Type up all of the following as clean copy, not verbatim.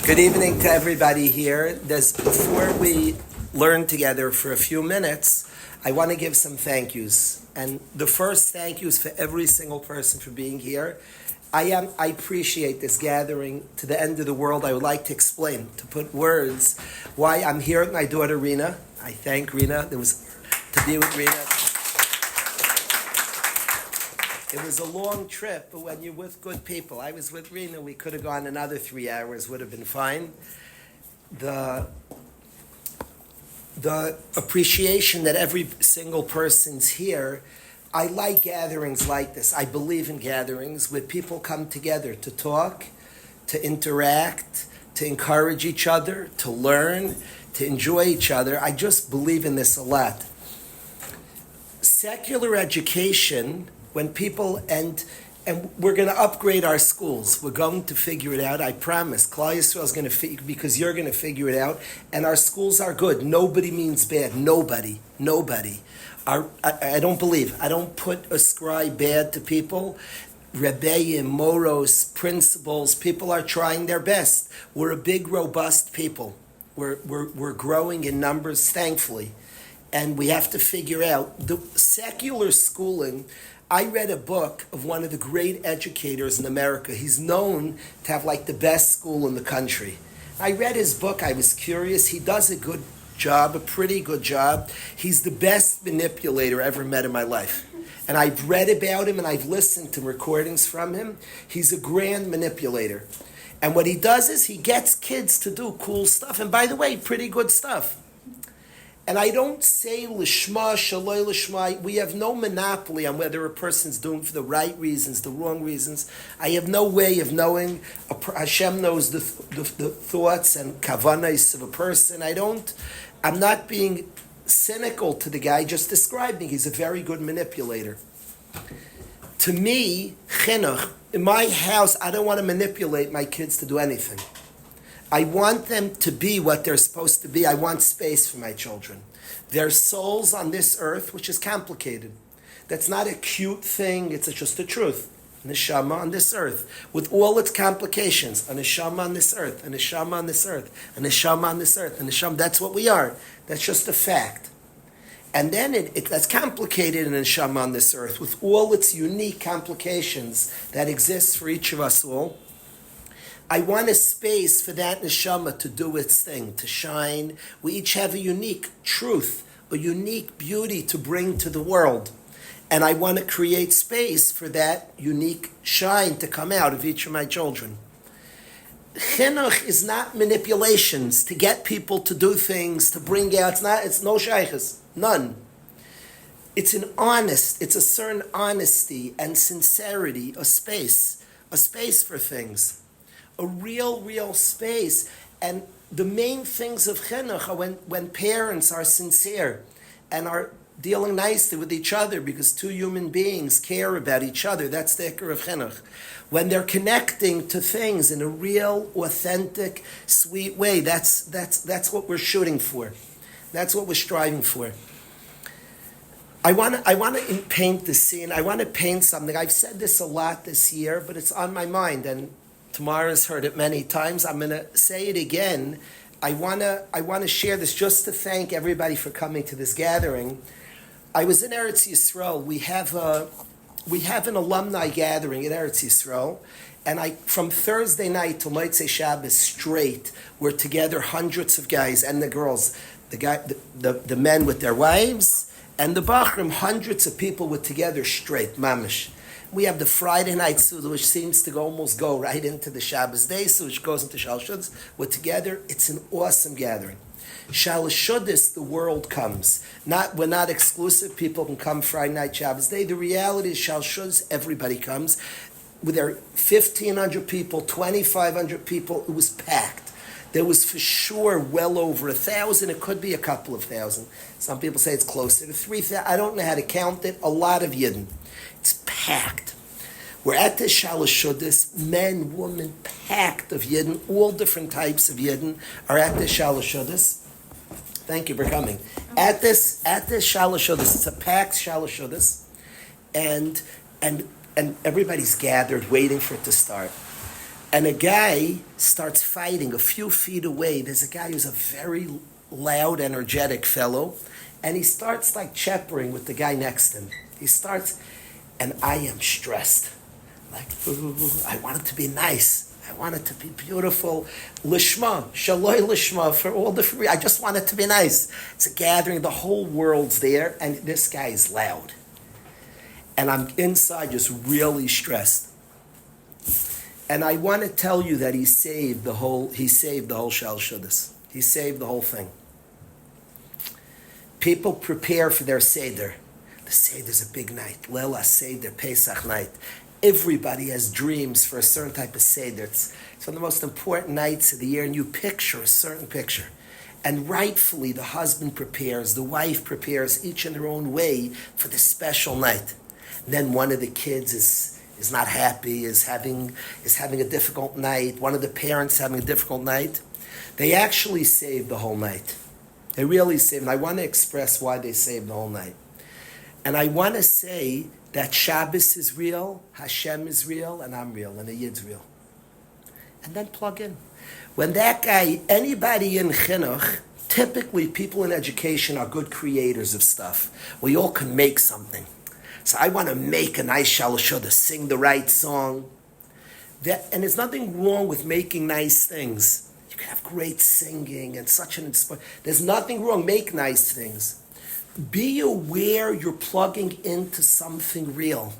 Good evening to everybody here. Before we learn together for a few minutes, I want to give some thank yous. And the first thank you is for every single person for being here. I appreciate this gathering to the end of the world. I would like to explain, to put words, why I'm here with my daughter Rena. I thank Rena. It was to be with Rena. It was a long trip, but when you're with good people, I was with Rena, we could have gone another 3 hours, would have been fine. The appreciation that every single person's here, I like gatherings like this. I believe in gatherings where people come together to talk, to interact, to encourage each other, to learn, to enjoy each other. I just believe in this a lot. Secular education, when people, and we're going to upgrade our schools. We're going to figure it out, I promise. Klal Yisrael is going to, because you're going to figure it out. And our schools are good. Nobody means bad. Nobody. I don't ascribe bad to people. Rebbeim, moros, principals, people are trying their best. We're a big, robust people. We're growing in numbers, thankfully. And we have to figure out the secular schooling. I read a book of one of the great educators in America. He's known to have like the best school in the country. I read his book. I was curious. He does a good job, a pretty good job. He's the best manipulator I ever met in my life. And I've read about him and I've listened to recordings from him. He's a grand manipulator. And what he does is he gets kids to do cool stuff. And by the way, pretty good stuff. And I don't say lishma, shaloi lishma. We have no monopoly on whether a person's doing for the right reasons, the wrong reasons. I have no way of knowing. Hashem knows the thoughts and kavanas of a person. I'm not being cynical to the guy, just describing. He's a very good manipulator. To me, chinuch, in my house, I don't want to manipulate my kids to do anything. I want them to be what they're supposed to be. I want space for my children. Their souls on this earth, which is complicated. That's not a cute thing, it's just the truth. Neshama on this earth, with all its complications. A neshama on this earth, a neshama on this earth, a neshama on this earth, a neshama. That's what we are. That's just a fact. And then that's complicated in a neshama on this earth, with all its unique complications that exist for each of us all. I want a space for that neshama to do its thing, to shine. We each have a unique truth, a unique beauty to bring to the world. And I want to create space for that unique shine to come out of each of my children. Chinuch is not manipulations to get people to do things, to bring out, it's no shaykhs, none. It's a certain honesty and sincerity, a space for things. A real space. And the main things of chinuch are when parents are sincere and are dealing nicely with each other because two human beings care about each other. That's the ikar of chinuch. When they're connecting to things in a real, authentic, sweet way, that's what we're shooting for. That's what we're striving for. I want to paint the scene. I want to paint something. I've said this a lot this year, but it's on my mind, and Tamara's heard it many times. I'm going to say it again. I want to share this just to thank everybody for coming to this gathering. I was in Eretz Yisrael. We have an alumni gathering in Eretz Yisrael, and from Thursday night till Motzei Shabbos straight, we're together, hundreds of guys and the girls, the men with their wives, and the Bachrim, hundreds of people were together straight, mamish. We have the Friday night Suda, which seems to almost go right into the Shabbos day, so which goes into Shal Shuddis. We're together. It's an awesome gathering. Shal Shuddis, the world comes. We're not exclusive. People can come Friday night, Shabbos day. The reality is Shal Shuddis, everybody comes. With their 1,500 people, 2,500 people, it was packed. There was for sure well over 1,000. It could be a couple of thousand. Some people say it's closer to 3,000. I don't know how to count it. A lot of Yidden. It's packed. We're at the Shalosh Shuddis, men, women, packed of Yidden, all different types of Yidden are at the Shalosh Shuddis. Thank you for coming. At this Shalosh Shuddis, it's a packed Shalosh Shuddis, and everybody's gathered waiting for it to start. And a guy starts fighting a few feet away. There's a guy who's a very loud, energetic fellow, and he starts like chattering with the guy next to him. He starts, and I am stressed. Like, ooh, I want it to be nice. I want it to be beautiful. Lishma, shaloi lishma, for all the, I just want it to be nice. It's a gathering, the whole world's there, and this guy is loud. And I'm inside just really stressed. And I want to tell you that he saved the whole Shal Shudas. He saved the whole thing. People prepare for their Seder. The Seder's a big night. Lela Seder, Pesach night. Everybody has dreams for a certain type of Seder. It's one of the most important nights of the year, and you picture a certain picture. And rightfully, the husband prepares, the wife prepares, each in their own way for the special night. And then one of the kids is not happy, is having a difficult night. One of the parents having a difficult night. They actually saved the whole night. They really saved. And I want to express why they saved the whole night. And I want to say that Shabbos is real, Hashem is real, and I'm real, and the Yid's real. And then plug in. When that guy, anybody in Chinuch, typically people in education are good creators of stuff. We all can make something. So I want to make a nice shalosh, to sing the right song. And there's nothing wrong with making nice things. You can have great singing and such an inspiration. There's nothing wrong. Make nice things. Be aware you're plugging into something real.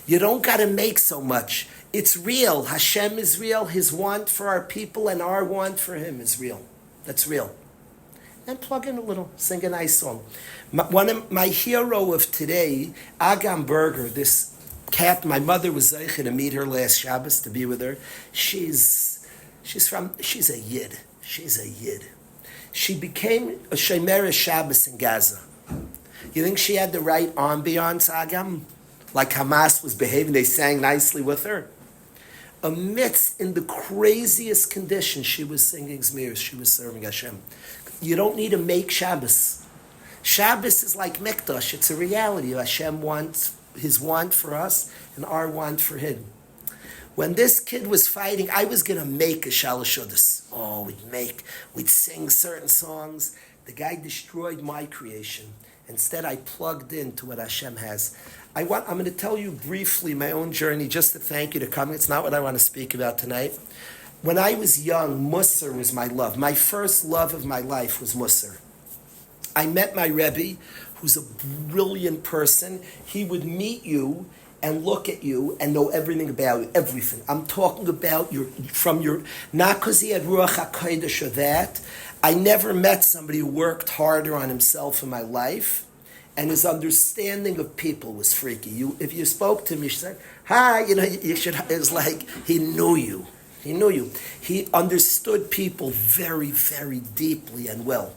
You don't got to make so much. It's real. Hashem is real. His want for our people and our want for Him is real. That's real. And plug in a little. Sing a nice song. My hero of today, Agam Berger, this cat, my mother was zeicher to meet her last Shabbos, to be with her. She's a Yid. She's a Yid. She became a Shemeres Shabbos in Gaza. You think she had the right ambiance, Agam? Like Hamas was behaving, they sang nicely with her. Amidst, in the craziest conditions, she was singing Zmirs, she was serving Hashem. You don't need to make Shabbos. Shabbos is like Mikdash, it's a reality. Hashem wants His want for us and our want for Him. When this kid was fighting, I was going to make a Shalashudas. Oh, we'd sing certain songs. The guy destroyed my creation. Instead, I plugged into what Hashem has. I'm going to tell you briefly my own journey, just to thank you for coming. It's not what I want to speak about tonight. When I was young, Musar was my love. My first love of my life was Musar. I met my Rebbe, who's a brilliant person. He would meet you and look at you and know everything about you, everything. I'm talking about not because he had Ruach HaKodesh or that. I never met somebody who worked harder on himself in my life, and his understanding of people was freaky. If you spoke to him, you should say, hi, it was like he knew you. He knew you. He understood people very, very deeply and well.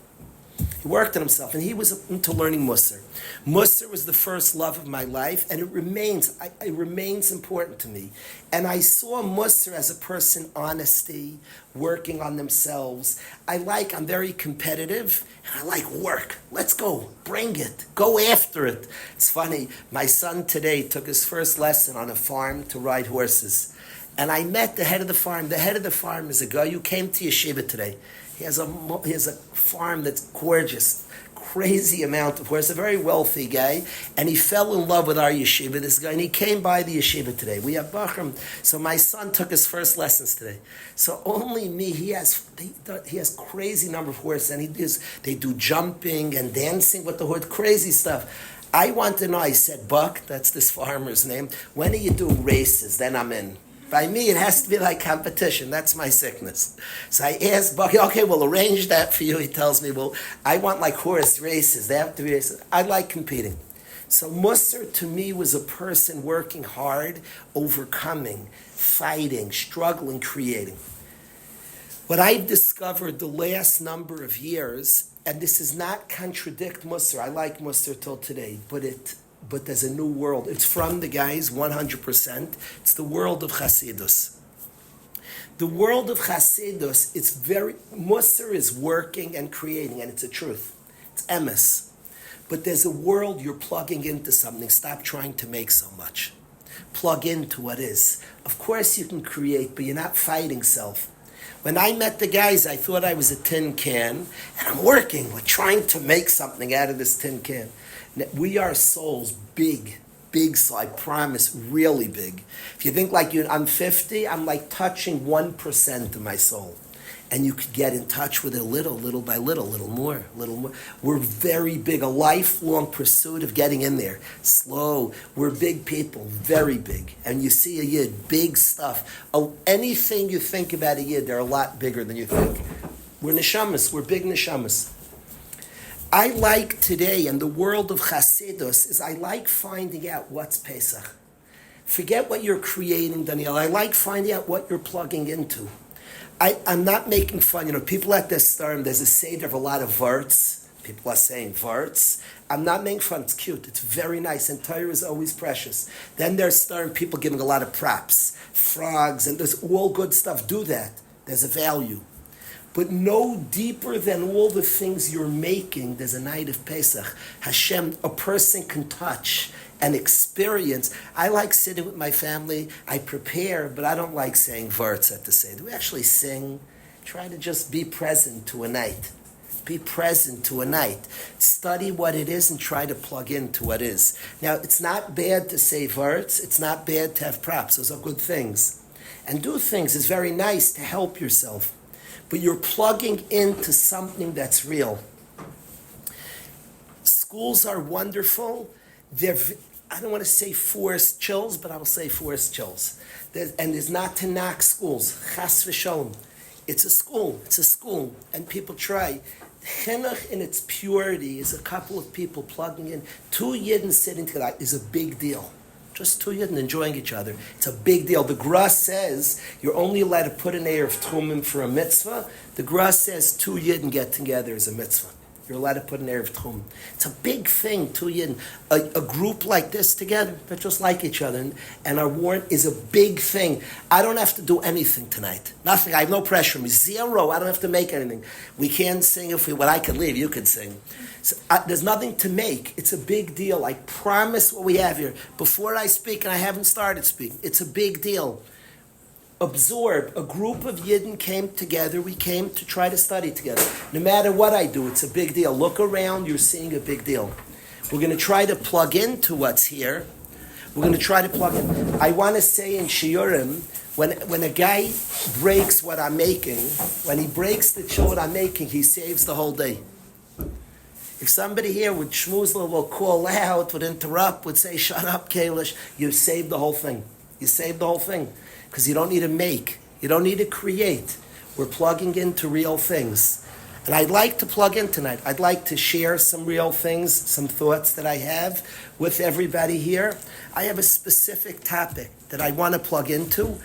He worked on himself, and he was into learning Musar. Musar was the first love of my life, and it remains important to me. And I saw Musar as a person, honesty, working on themselves. I'm very competitive, and I like work. Let's go, bring it, go after it. It's funny, my son today took his first lesson on a farm to ride horses. And I met the head of the farm. The head of the farm is a guy who came to yeshiva today. He has a farm that's gorgeous, crazy amount of horses, a very wealthy guy, and he fell in love with our yeshiva, this guy, and he came by the yeshiva today. We have Bachram. So my son took his first lessons today. So only me, he has crazy number of horses, and they do jumping and dancing with the horse, crazy stuff. I want to know, I said, Buck, that's this farmer's name, when are you doing races? Then I'm in. By me, it has to be like competition. That's my sickness. So I asked Bucky, okay, we'll arrange that for you. He tells me, well, I want like horse races. They have to be races. I like competing. So Musar to me was a person working hard, overcoming, fighting, struggling, creating. What I've discovered the last number of years, and this does not contradict Musar. I like Musar till today, but there's a new world. It's from the guys, 100%. It's the world of Hasidus. The world of Hasidus, Musar is working and creating, and it's a truth. It's emes. But there's a world you're plugging into something. Stop trying to make so much. plug into what is. Of course you can create, but you're not fighting self. When I met the guys, I thought I was a tin can, and I'm working, we're trying to make something out of this tin can. We are souls, big, soul, I promise, really big. If you think like I'm 50, I'm like touching 1% of my soul. And you could get in touch with it little by little more. We're very big, a lifelong pursuit of getting in there. Slow. We're big people, very big. And you see a yid, big stuff. Anything you think about a yid, they're a lot bigger than you think. We're neshamas, we're big neshamas. I like today, in the world of Chasidus, is I like finding out what's Pesach. Forget what you're creating, Daniel. I like finding out what you're plugging into. I'm not making fun. People at this storm, there's a seder of a lot of verts. People are saying verts. I'm not making fun. It's cute. It's very nice. And Torah is always precious. Then there's storm, people giving a lot of props. Frogs, and there's all good stuff. Do that. There's a value. But no deeper than all the things you're making, there's a night of Pesach. Hashem, a person can touch and experience. I like sitting with my family. I prepare, but I don't like saying verts at the Seder. We actually sing. Try to just be present to a night. Be present to a night. Study what it is and try to plug into what is. Now, it's not bad to say verts. It's not bad to have props. Those are good things. And do things is very nice to help yourself. But you're plugging into something that's real. Schools are wonderful. I don't want to say forced chills, but I will say forced chills. There's not to knock schools. Chas v'sholom. It's a school, and people try. Chinuch in its purity is a couple of people plugging in. 2 yidden sitting together is a big deal. Just 2 yidden enjoying each other. It's a big deal. The Gra says you're only allowed to put an air of Tchumim for a mitzvah. The Gra says 2 yidden get together is a mitzvah. You're allowed to put an Erev Tchum. It's a big thing, 2 Yidden. A group like this together, that just like each other. And our warrant is a big thing. I don't have to do anything tonight. Nothing. I have no pressure on me. Zero. I don't have to make anything. We can't sing if I could leave, you could sing. So, there's nothing to make. It's a big deal. I promise what we have here. Before I speak, and I haven't started speaking, it's a big deal. Absorb. A group of Yidden came together. We came to try to study together. No matter what I do, it's a big deal. Look around, you're seeing a big deal. We're going to try to plug into what's here. We're going to try to plug in. I want to say in Shiurim, when a guy breaks what I'm making, when he breaks the chill what I'm making, he saves the whole day. If somebody here would schmoozle, will call out, would interrupt, would say, shut up, Kalish, you saved the whole thing. You saved the whole thing. Because you don't need to make. You don't need to create. We're plugging into real things. And I'd like to plug in tonight. I'd like to share some real things, some thoughts that I have with everybody here. I have a specific topic that I want to plug into.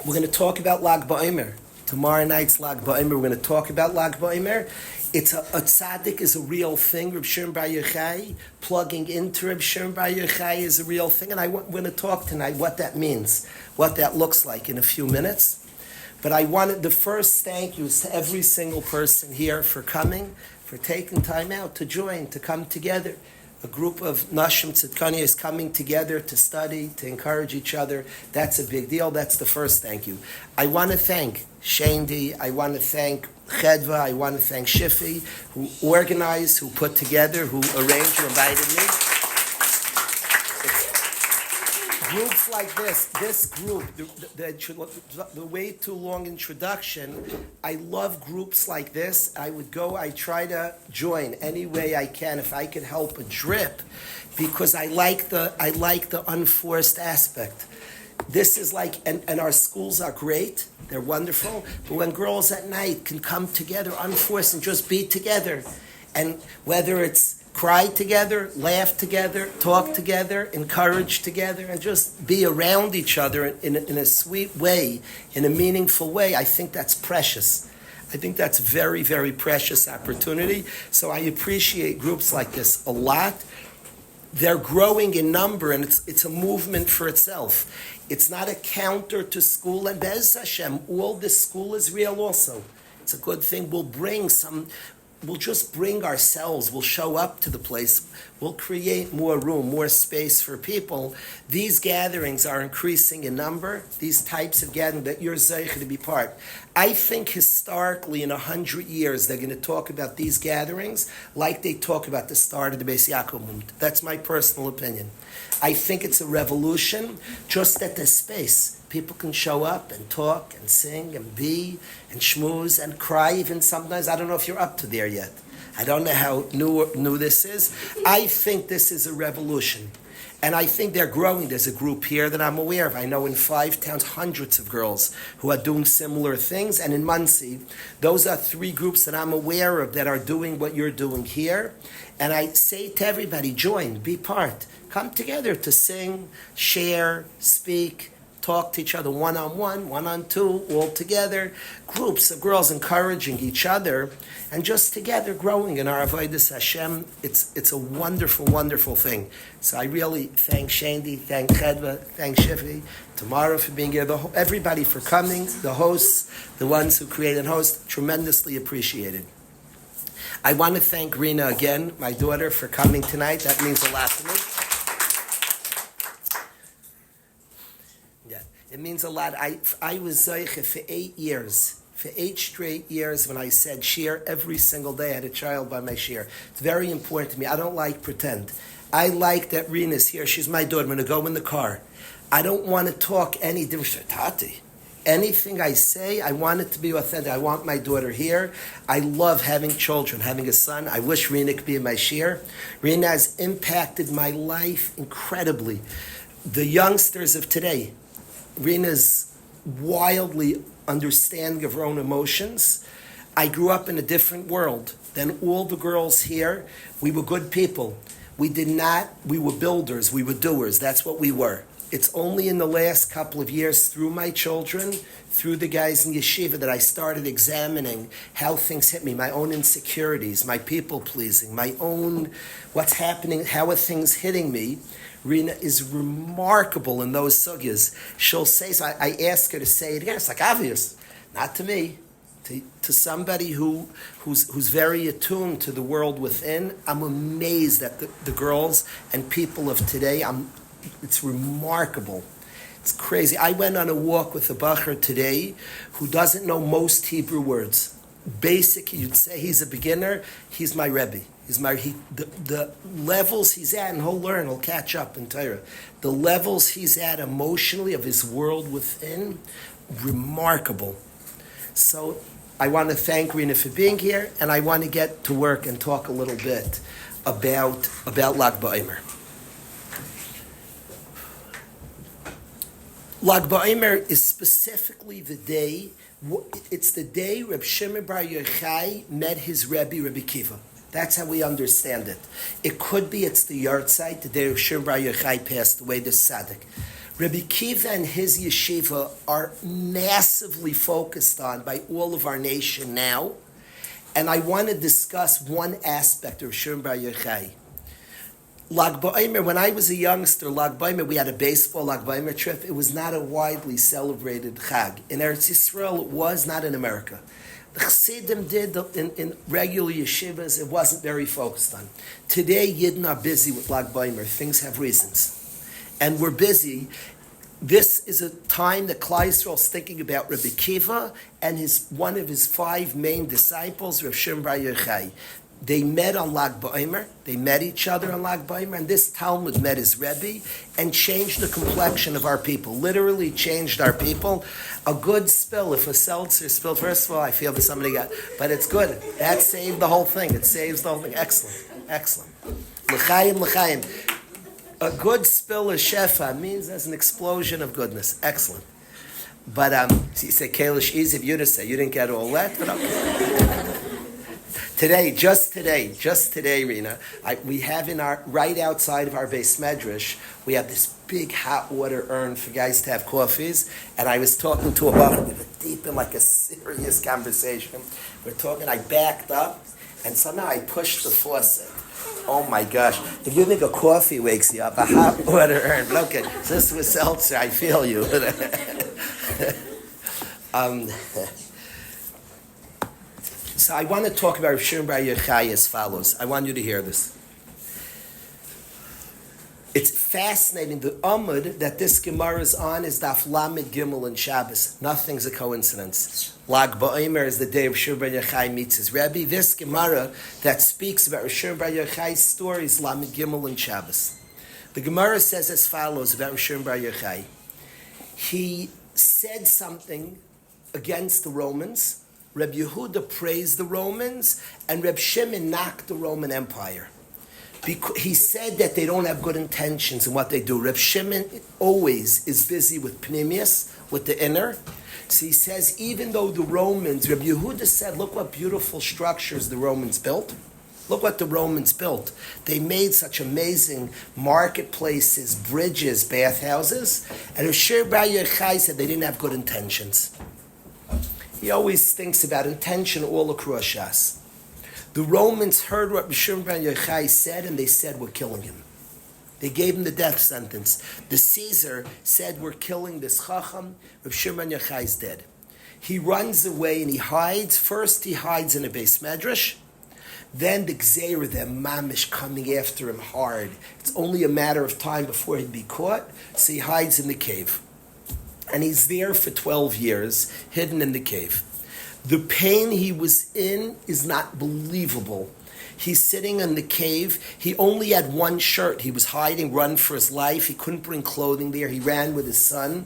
We're going to talk about Lag BaOmer. Tomorrow night's Lag BaOmer. We're going to talk about Lag BaOmer. It's a tzaddik is a real thing. Reb Shimon Bar Yochai, plugging into Reb Shimon Bar Yochai is a real thing. And we're going to talk tonight what that means, what that looks like in a few minutes. But I wanted the first thank yous to every single person here for coming, for taking time out to join, to come together. A group of Nashim Tzidkani is coming together to study, to encourage each other. That's a big deal. That's the first thank you. I want to thank Shendi. I want to thank Chedva. I want to thank Shifi, who organized, who put together, who arranged, who invited me. Groups like this group, the way too long introduction, I love groups like this. I try to join any way I can if I can help a drip, because I like the unforced aspect. This is like, and our schools are great, they're wonderful, but when girls at night can come together unforced and just be together, and whether it's cry together, laugh together, talk together, encourage together, and just be around each other in a sweet way, in a meaningful way, I think that's precious. I think that's very, very precious opportunity. So I appreciate groups like this a lot. They're growing in number, and it's a movement for itself. It's not a counter to school, and Be'ez Hashem, all this school is real also. It's a good thing. We'll bring some we'll just bring ourselves, we'll show up to the place, we'll create more room, more space for people. These gatherings are increasing in number, these types of gatherings that you're zeicher to be part. I think historically in 100 years they're going to talk about these gatherings like they talk about the start of the Beis Yaakov movement. That's my personal opinion. I think it's a revolution just at this space. People can show up and talk and sing and be and schmooze and cry even sometimes. I don't know if you're up to there yet. I don't know how new this is. I think this is a revolution. And I think they're growing. There's a group here that I'm aware of. I know in 5 towns, hundreds of girls who are doing similar things. And in Muncie, those are 3 groups that I'm aware of that are doing what you're doing here. And I say to everybody, join, be part. Come together to sing, share, speak, talk to each other one-on-one, one-on-two, all together. Groups of girls encouraging each other and just together growing in our Avodas Hashem. It's a wonderful, wonderful thing. So I really thank Shandy, thank Chedva, thank Shifi, Tamara for being here, everybody for coming, the hosts, the ones who created and host, tremendously appreciated. I want to thank Rina again, my daughter, for coming tonight. That means a lot to me. It means a lot. I was Zoiche for 8 years. For 8 straight years when I said shir every single day. I had a child by my shir. It's very important to me. I don't like pretend. I like that Rena's here. She's my daughter. I'm going to go in the car. I don't want to talk any different. Tati. Anything I say, I want it to be authentic. I want my daughter here. I love having children, having a son. I wish Rena could be in my shir. Rena has impacted my life incredibly. The youngsters of today, Rena's wildly understanding of her own emotions. I grew up in a different world than all the girls here. We were good people. We were builders, we were doers. That's what we were. It's only in the last couple of years through my children, through the guys in yeshiva, that I started examining how things hit me, my own insecurities, my people pleasing, my own, what's happening, how are things hitting me. Rina is remarkable in those sugyas. She'll say, so I ask her to say it again. It's like obvious, not to me, to somebody who's very attuned to the world within. I'm amazed at the girls and people of today. It's remarkable. It's crazy. I went on a walk with a bacher today who doesn't know most Hebrew words. Basic, you'd say he's a beginner. He's my Rebbe. The levels he's at, and he'll learn, he'll catch up in Torah. The levels he's at emotionally of his world within, remarkable. So I want to thank Rina for being here, and I want to get to work and talk a little bit about Lag BaOmer. Lag BaOmer is specifically the day. It's the day Reb Shimon Bar Yochai met his Rebbe, Rabbi Kiva. That's how we understand it. It could be it's the Yartzeit, the day Reb Shimon Bar Yochai passed away, the Tzaddik. Rabbi Kiva and his yeshiva are massively focused on by all of our nation now, and I want to discuss one aspect of Reb Shimon Bar Yochai. Lag BaOmer, when I was a youngster, Lag BaOmer, we had a baseball Lag BaOmer trip. It was not a widely celebrated Chag. In Eretz Yisrael, it was, not in America. The Chassidim did in regular yeshivas, it wasn't very focused on. Today, Yidden are busy with Lag BaOmer. Things have reasons. And we're busy. This is a time that Klal Yisrael is thinking about Rabbi Kiva and one of his 5 main disciples, Reb Shimon Bar Yochai. They met on Lag BaOmer. They met each other on Lag BaOmer, and this Talmud met his Rebbe and changed the complexion of our people. Literally changed our people. A good spill, if a seltzer spill, first of all, I feel that somebody got, but it's good. That saved the whole thing. It saves the whole thing. Excellent. L'chaim, l'chaim. A good spill of shefa means there's an explosion of goodness. Excellent. But you say Kalish, easy of you to say. You didn't get all that, but okay. Just today, Rina, we have right outside of our Beis Medrash, we have this big hot water urn for guys to have coffees, and I was talking to a brother, we were deep in like a serious conversation. We're talking, I backed up, and somehow I pushed the faucet. Oh my gosh, if you think a coffee wakes you up, a hot water urn, okay, this was seltzer, I feel you. So I want to talk about Rav Shimon Bar Yochai as follows. I want you to hear this. It's fascinating. The Amud that this Gemara is on is Daf Lamed Gimel and Shabbos. Nothing's a coincidence. Lag BaOmer is the day Rav Shimon Bar Yochai meets his Rebbe. This Gemara that speaks about Rav Shimon Bar Yochai's story is Lamed Gimel and Shabbos. The Gemara says as follows about Rav Shimon Bar Yochai. He said something against the Romans. Reb Yehuda praised the Romans, and Reb Shimon knocked the Roman Empire. He said that they don't have good intentions in what they do. Reb Shimon always is busy with Pnimius, with the inner. So he says, even though the Romans, Reb Yehuda said, look what beautiful structures the Romans built. Look what the Romans built. They made such amazing marketplaces, bridges, bathhouses. And Rav Shimon Bar Yochai said they didn't have good intentions. He always thinks about intention all across Shas. The Romans heard what Rav Shimon Bar Yochai said, and they said, we're killing him. They gave him the death sentence. The Caesar said, we're killing this Chacham. Rav Shimon Bar Yochai is dead. He runs away and he hides. First he hides in a Beis Medrash. Then the Gzeira, the Mamish, coming after him hard. It's only a matter of time before he'd be caught. So he hides in the cave. And he's there for 12 years, hidden in the cave. The pain he was in is not believable. He's sitting in the cave. He only had one shirt. He was hiding, run for his life. He couldn't bring clothing there. He ran with his son.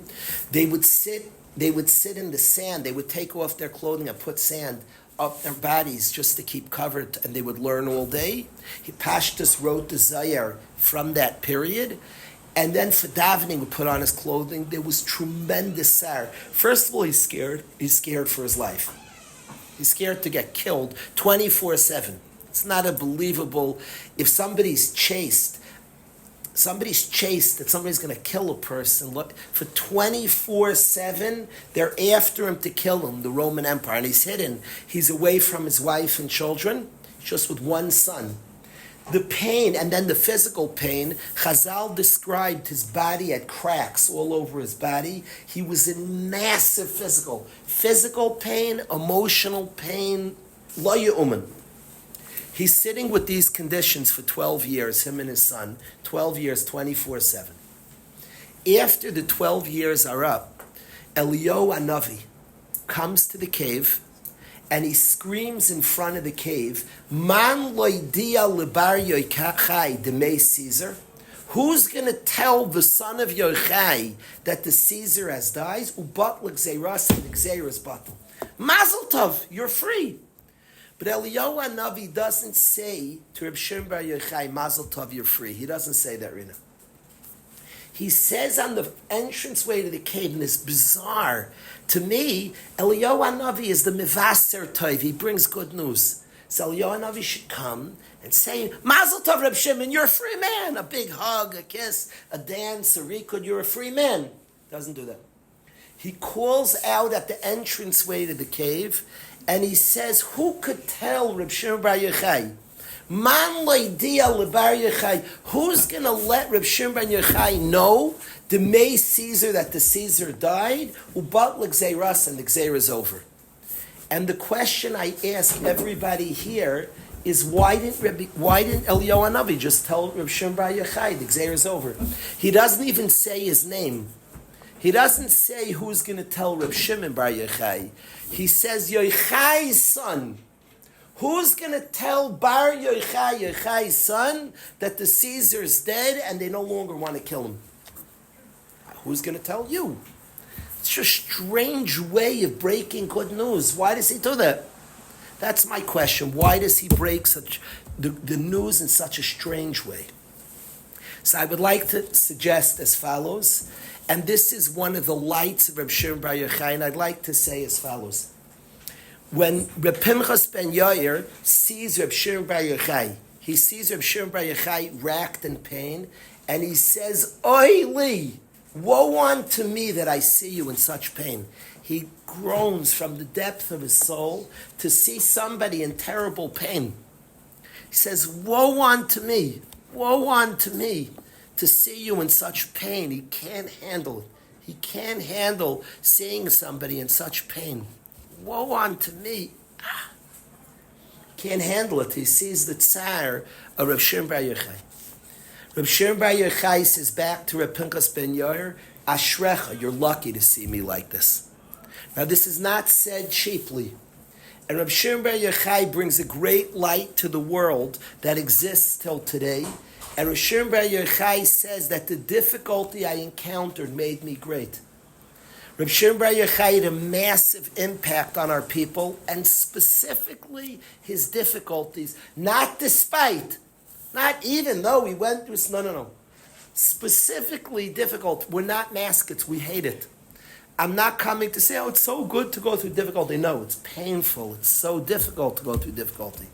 They would sit in the sand. They would take off their clothing and put sand up their bodies just to keep covered, and they would learn all day. Pashtus wrote the Zayar from that period. And then for davening, would put on his clothing. There was tremendous sorrow. First of all, he's scared. He's scared for his life. He's scared to get killed 24/7. It's not a believable. If somebody's chased that somebody's going to kill a person. Look, for 24/7, they're after him to kill him, the Roman Empire. And he's hidden. He's away from his wife and children, just with one son. The pain, and then the physical pain, Chazal described his body had cracks all over his body. He was in massive physical pain, emotional pain, lo yu'uman. He's sitting with these conditions for 12 years, him and his son, 12 years, 24/7. After the 12 years are up, Eliyahu Hanavi comes to the cave, and he screams in front of the cave, Man loidia lebar Yochai demei Caesar? Who's going to tell the son of Yochai that the Caesar has died? Ubat l'gzeiras, and the gzeira is batal. Mazel tov, you're free. But Eliyahu Hanavi doesn't say to Reb Shimon Bar Yochai, Mazel tov, you're free. He doesn't say that, Rina. He says on the entranceway to the cave, and it's bizarre. To me, Eliyahu Hanavi is the Mivaser Tov. He brings good news. So Eliyahu Hanavi should come and say, Mazel Tov, Reb Shimon, you're a free man. A big hug, a kiss, a dance, a rikud, you're a free man. Doesn't do that. He calls out at the entranceway to the cave, and he says, who could tell Reb Shimon Bar Yochai? Man loidia lebar Yochai. Who's going to let Reb Shimon Bar Yochai know the May Caesar that the Caesar died? Ubat l'gzeiras, and the gzeira is over. And the question I ask everybody here is why didn't Eliyahu Hanavi just tell Reb Shimon Bar Yochai the gzeira is over? He doesn't even say his name. He doesn't say who's going to tell Reb Shimon Bar Yochai. He says Yochai's son. Who's going to tell Bar Yochai, Yochai's son, that the Caesar's dead and they no longer want to kill him? Who's going to tell you? It's a strange way of breaking good news. Why does he do that? That's my question. Why does he break the news in such a strange way? So I would like to suggest as follows, and this is one of the lights of Reb Shimon Bar Yochai, and I'd like to say as follows. When Reb Pinchas ben Yair sees Reb Shimon Bar Yochai, he sees Reb Shimon Bar Yochai racked in pain, and he says, Oy li, woe unto me that I see you in such pain. He groans from the depth of his soul to see somebody in terrible pain. He says, woe unto me to see you in such pain. He can't handle it. He can't handle seeing somebody in such pain. Woe unto me. Can't handle it. He sees the tsar of Rav Shimon Bar Yochai. Rav Shimon Bar Yochai says back to Rav Pinchas ben Yair, Ashrecha, you're lucky to see me like this. Now this is not said cheaply. And Rav Shimon Bar Yochai brings a great light to the world that exists till today. And Rav Shimon Bar Yochai says that the difficulty I encountered made me great. Rav Shimon Bar Yochai had a massive impact on our people, and specifically his difficulties, not despite, not even though we went through, no. Specifically difficult. We're not maskets, we hate it. I'm not coming to say, oh, it's so good to go through difficulty. No, it's painful. It's so difficult to go through difficulty.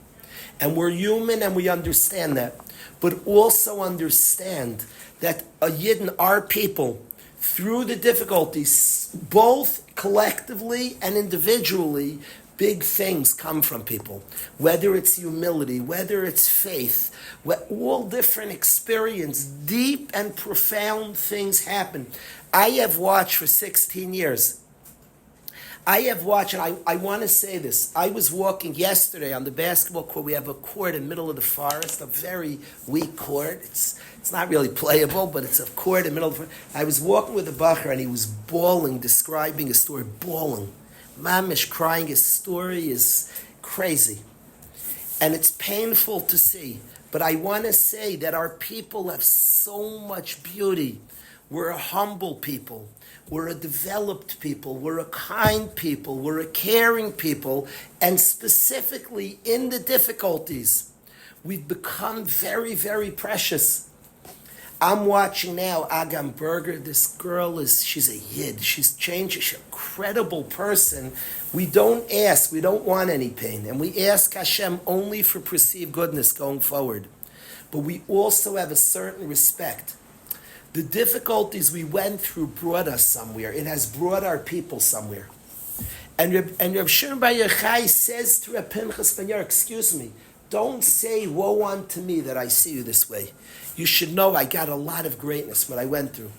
And we're human and we understand that. But also understand that a Yidden, our people, through the difficulties, both collectively and individually, big things come from people. Whether it's humility, whether it's faith, all different experience, deep and profound things happen. I have watched for 16 years. I have watched, and I want to say this. I was walking yesterday on the basketball court. We have a court in the middle of the forest, a very weak court. It's not really playable, but it's a court in the middle of the forest. I was walking with a bacher, and he was bawling, describing a story, bawling. Mamish crying. His story is crazy. And it's painful to see. But I want to say that our people have so much beauty. We're a humble people. We're a developed people. We're a kind people. We're a caring people. And specifically in the difficulties, we've become very, very precious. I'm watching now Agam Berger. This girl she's a Yid. She's changed. She's an incredible person. We don't ask. We don't want any pain. And we ask Hashem only for perceived goodness going forward. But we also have a certain respect. The difficulties we went through brought us somewhere. It has brought our people somewhere. And Reb Shimon Bar Yochai says to Reb Pinchas ben Yair, excuse me, don't say woe unto me that I see you this way. You should know I got a lot of greatness, what I went through.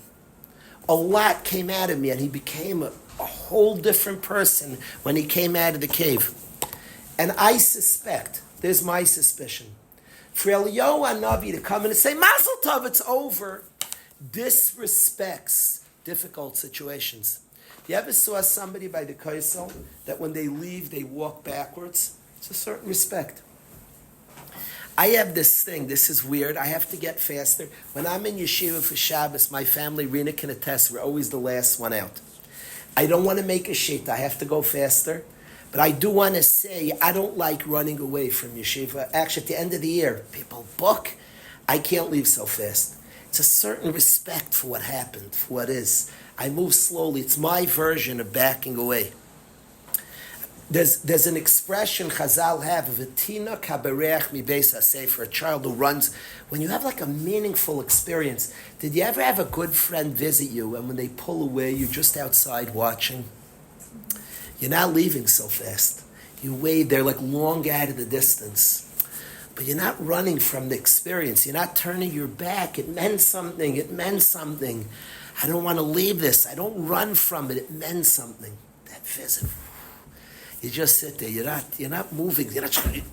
A lot came out of me, and he became a whole different person when he came out of the cave. And I suspect, there's my suspicion, for Eliyahu Hanavi to come in and say, Mazel Tov, it's over, disrespects difficult situations. You ever saw somebody by the Kaisel that when they leave, they walk backwards? It's a certain respect. I have this thing, this is weird, I have to get faster. When I'm in yeshiva for Shabbos, my family, Rena can attest, we're always the last one out. I don't want to make a sheet, I have to go faster. But I do want to say, I don't like running away from yeshiva. Actually, at the end of the year, people book, I can't leave so fast. It's a certain respect for what happened, for what is. I move slowly. It's my version of backing away. There's an expression Chazal have of a tina kaberech mi beis hasei, for a child who runs. When you have like a meaningful experience, did you ever have a good friend visit you and when they pull away, you're just outside watching? You're not leaving so fast. You wait, they're like long out of the distance. But you're not running from the experience. You're not turning your back. It meant something. It meant something. I don't want to leave this. I don't run from it. It meant something. That visit. You just sit there. You're not moving. You're not trying.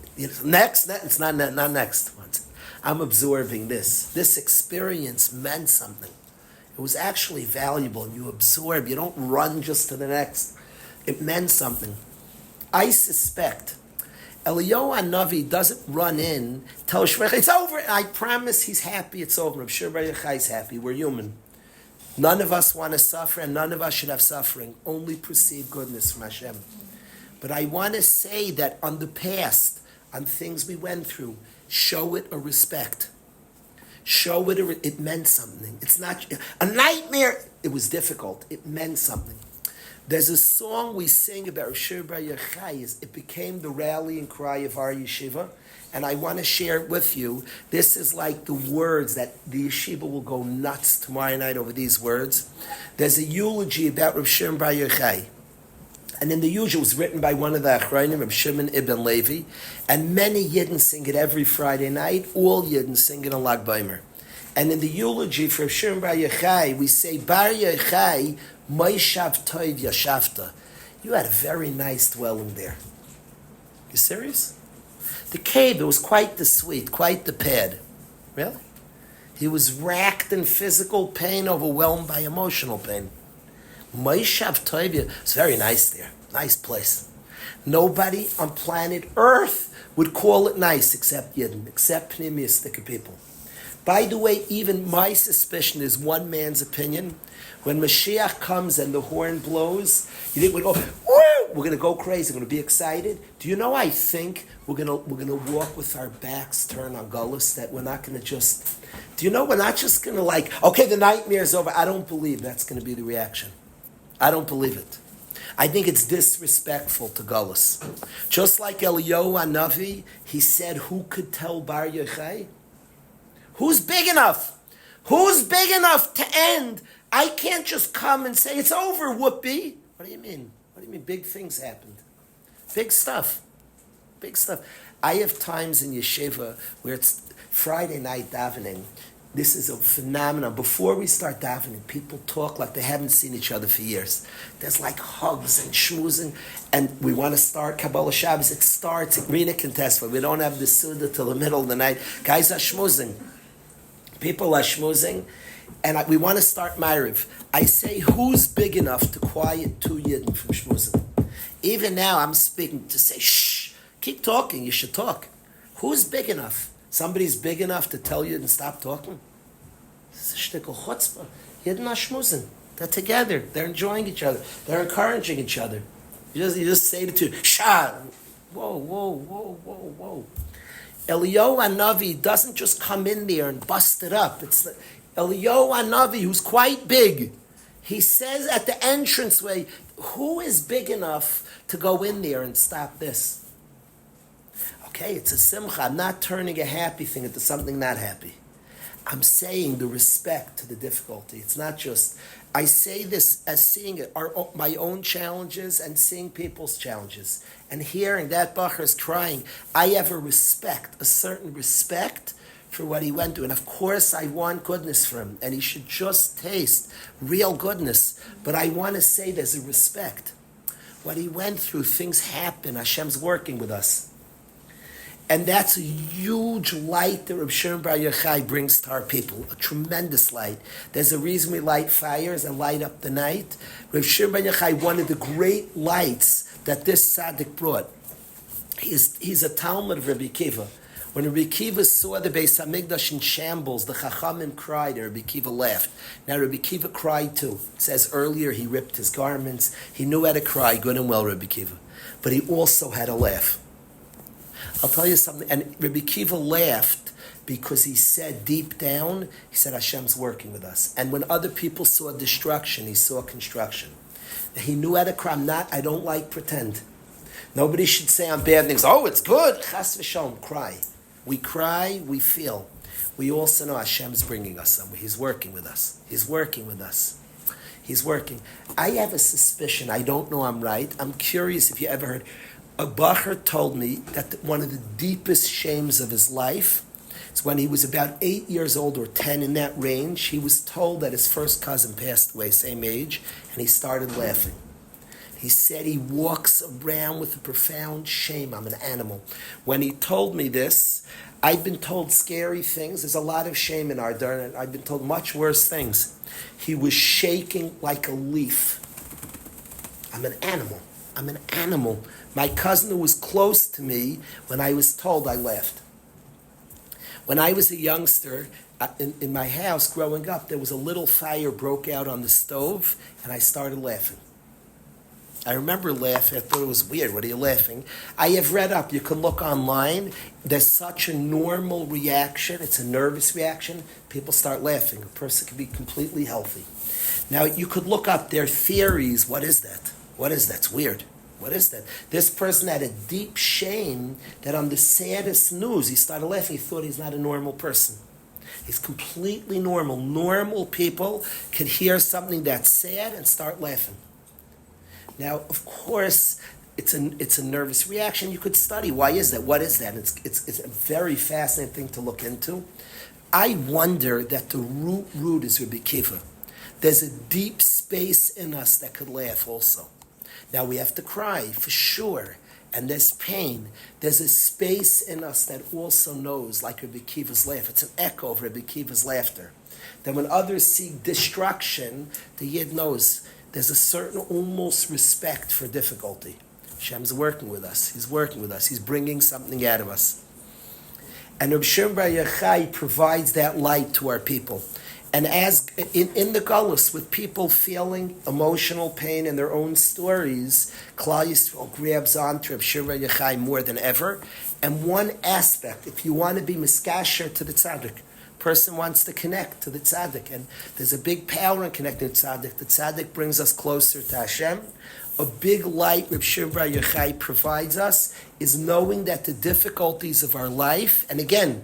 Next. It's not next. I'm absorbing this. This experience meant something. It was actually valuable. You absorb. You don't run just to the next. It meant something. I suspect Eliyahu Hanavi doesn't run in, tell Shmech, it's over. I promise he's happy, it's over. I'm sure Bar Yochai is happy. We're human. None of us want to suffer, and none of us should have suffering. Only perceive goodness from Hashem. But I want to say that on the past, on things we went through, show it a respect. Show it it meant something. It's not a nightmare. It was difficult. It meant something. There's a song we sing about Rav Shimon Bar Yochai. It became the rallying cry of our yeshiva, and I want to share it with you. This is like the words that the yeshiva will go nuts tomorrow night over these words. There's a eulogy about Rav Shimon Bar Yochai, and in the eulogy it was written by one of the Achrayim, Rav Shimon ibn Levi, and many Yidden sing it every Friday night. All Yidden sing it on Lag Baimer. And in the eulogy for Rav Shimon Bar Yochai, we say, Bar Yochai, Moishav Toiv Yashavta. You had a very nice dwelling there. You serious? The cave, it was quite the sweet, quite the pad. Really? He was racked in physical pain, overwhelmed by emotional pain. Moishav Tovia, it's very nice there. Nice place. Nobody on planet Earth would call it nice except Yidden, except Pneumistic people. By the way, even my suspicion is one man's opinion. When Mashiach comes and the horn blows, you think we're going to go crazy, we're going to be excited. Do you know I think we're going to walk with our backs turned on Gullus, that we're not going to just... Do you know we're not just going to okay, the nightmare's over. I don't believe that's going to be the reaction. I don't believe it. I think it's disrespectful to Gullus. Just like Eliyahu Hanavi, he said, who could tell Bar Yochai? Who's big enough? Who's big enough to end? I can't just come and say, it's over, whoopee. What do you mean? What do you mean? Big things happened. Big stuff. Big stuff. I have times in yeshiva where it's Friday night davening. This is a phenomenon. Before we start davening, people talk like they haven't seen each other for years. There's like hugs and schmoozing, and we want to start Kabbalah Shabbos. It starts, Rina can testify. We don't have the Suda till the middle of the night. Guys are schmoozing. People are schmoozing, and we want to start Ma'ariv. I say, who's big enough to quiet two Yidden from schmoozing? Even now, I'm speaking to say, shh, keep talking, you should talk. Who's big enough? Somebody's big enough to tell you and stop talking? This is a shtickle chutzpah. Yidden are schmoozing. They're together. They're enjoying each other. They're encouraging each other. You just say to two, shah. Whoa, whoa, whoa, whoa, whoa. Eliyahu Hanavi doesn't just come in there and bust it up. It's Eliyahu Hanavi, who's quite big. He says at the entranceway, who is big enough to go in there and stop this? Okay, it's a simcha. I'm not turning a happy thing into something not happy. I'm saying the respect to the difficulty. It's not just, I say this as seeing it, my own challenges and seeing people's challenges. And hearing that Bacher's crying, I have a certain respect for what he went through. And of course, I want goodness for him. And he should just taste real goodness. But I want to say there's a respect. What he went through, things happen. Hashem's working with us. And that's a huge light that Reb Shimon Bar Yochai brings to our people, a tremendous light. There's a reason we light fires and light up the night. Reb Shimon Bar Yochai, one of the great lights that this tzaddik brought. He's a Talmud of Rabbi Kiva. When Rabbi Kiva saw the Beis Hamikdash in shambles, the Chachamim cried and Rabbi Kiva laughed. Now Rabbi Kiva cried too. It says earlier he ripped his garments. He knew how to cry, good and well, Rabbi Kiva. But he also had to laugh. I'll tell you something, and Rabbi Kiva laughed because he said deep down, he said Hashem's working with us. And when other people saw destruction, he saw construction. He knew how to cry. I don't like pretend. Nobody should say on bad things, oh, it's good. Chas v'shalom, cry. We cry, we feel. We also know Hashem's bringing us somewhere. He's working with us. He's working with us. He's working. I have a suspicion, I don't know I'm right. I'm curious if you ever heard. A Bacher told me that one of the deepest shames of his life is when he was about 8 years old or 10, in that range. He was told that his first cousin passed away, same age, and he started laughing. He said he walks around with a profound shame. I'm an animal. When he told me this, I've been told scary things. There's a lot of shame in our Dern. I've been told much worse things. He was shaking like a leaf. I'm an animal. I'm an animal. My cousin who was close to me, when I was told, I laughed. When I was a youngster, in my house growing up, there was a little fire broke out on the stove, and I started laughing. I remember laughing. I thought it was weird. What are you laughing? I have read up. You can look online. There's such a normal reaction. It's a nervous reaction. People start laughing. A person can be completely healthy. Now, you could look up their theories. What is that? What is that? It's weird. What is that? This person had a deep shame that on the saddest news, he started laughing. He thought he's not a normal person. He's completely normal. Normal people can hear something that's sad and start laughing. Now, of course, it's a nervous reaction. You could study. Why is that? What is that? It's a very fascinating thing to look into. I wonder that the root is Rabbi Kiva. There's a deep space in us that could laugh also. Now we have to cry, for sure. and there's pain, there's a space in us that also knows, like Rabbi Akiva's laugh. It's an echo of Rabbi Akiva's laughter. That when others seek destruction, the Yid knows there's a certain almost respect for difficulty. Hashem's working with us. He's working with us. He's bringing something out of us. And Reb Shimon Bar Yochai provides that light to our people. And as in the Gullus, with people feeling emotional pain in their own stories, Klal Yisrael grabs on to Reb Shimon Bar Yochai more than ever. And one aspect, if you want to be miskasher to the tzaddik, person wants to connect to the tzaddik, and there's a big power in connecting to tzaddik. The tzaddik brings us closer to Hashem. A big light Reb Shimon Bar Yochai provides us is knowing that the difficulties of our life, and again,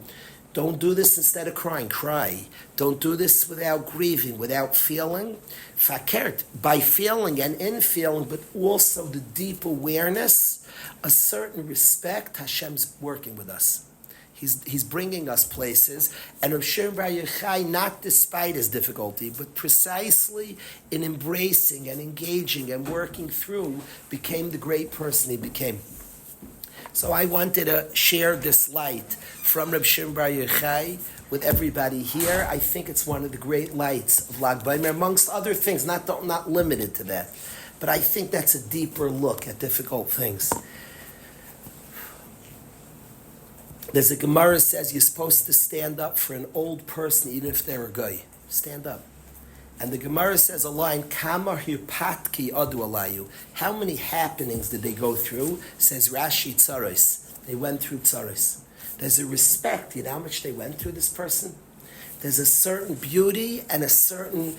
don't do this instead of crying. Cry. Don't do this without grieving, without feeling. Fakert, by feeling and in feeling, but also the deep awareness, a certain respect, Hashem's working with us. He's bringing us places, and Reb Shimon Bar Yochai, not despite his difficulty, but precisely in embracing and engaging and working through, became the great person he became. So I wanted to share this light from Reb Shimon Bar Yochai with everybody here. I think it's one of the great lights of Lag B'Omer, amongst other things, not limited to that. But I think that's a deeper look at difficult things. There's a Gemara says you're supposed to stand up for an old person even if they're a guy. Stand up. And the Gemara says a line, Kamar hirpatki adu alayu. How many happenings did they go through? Says Rashi tzaros. They went through tzaros. There's a respect. You know how much they went through, this person? There's a certain beauty and a certain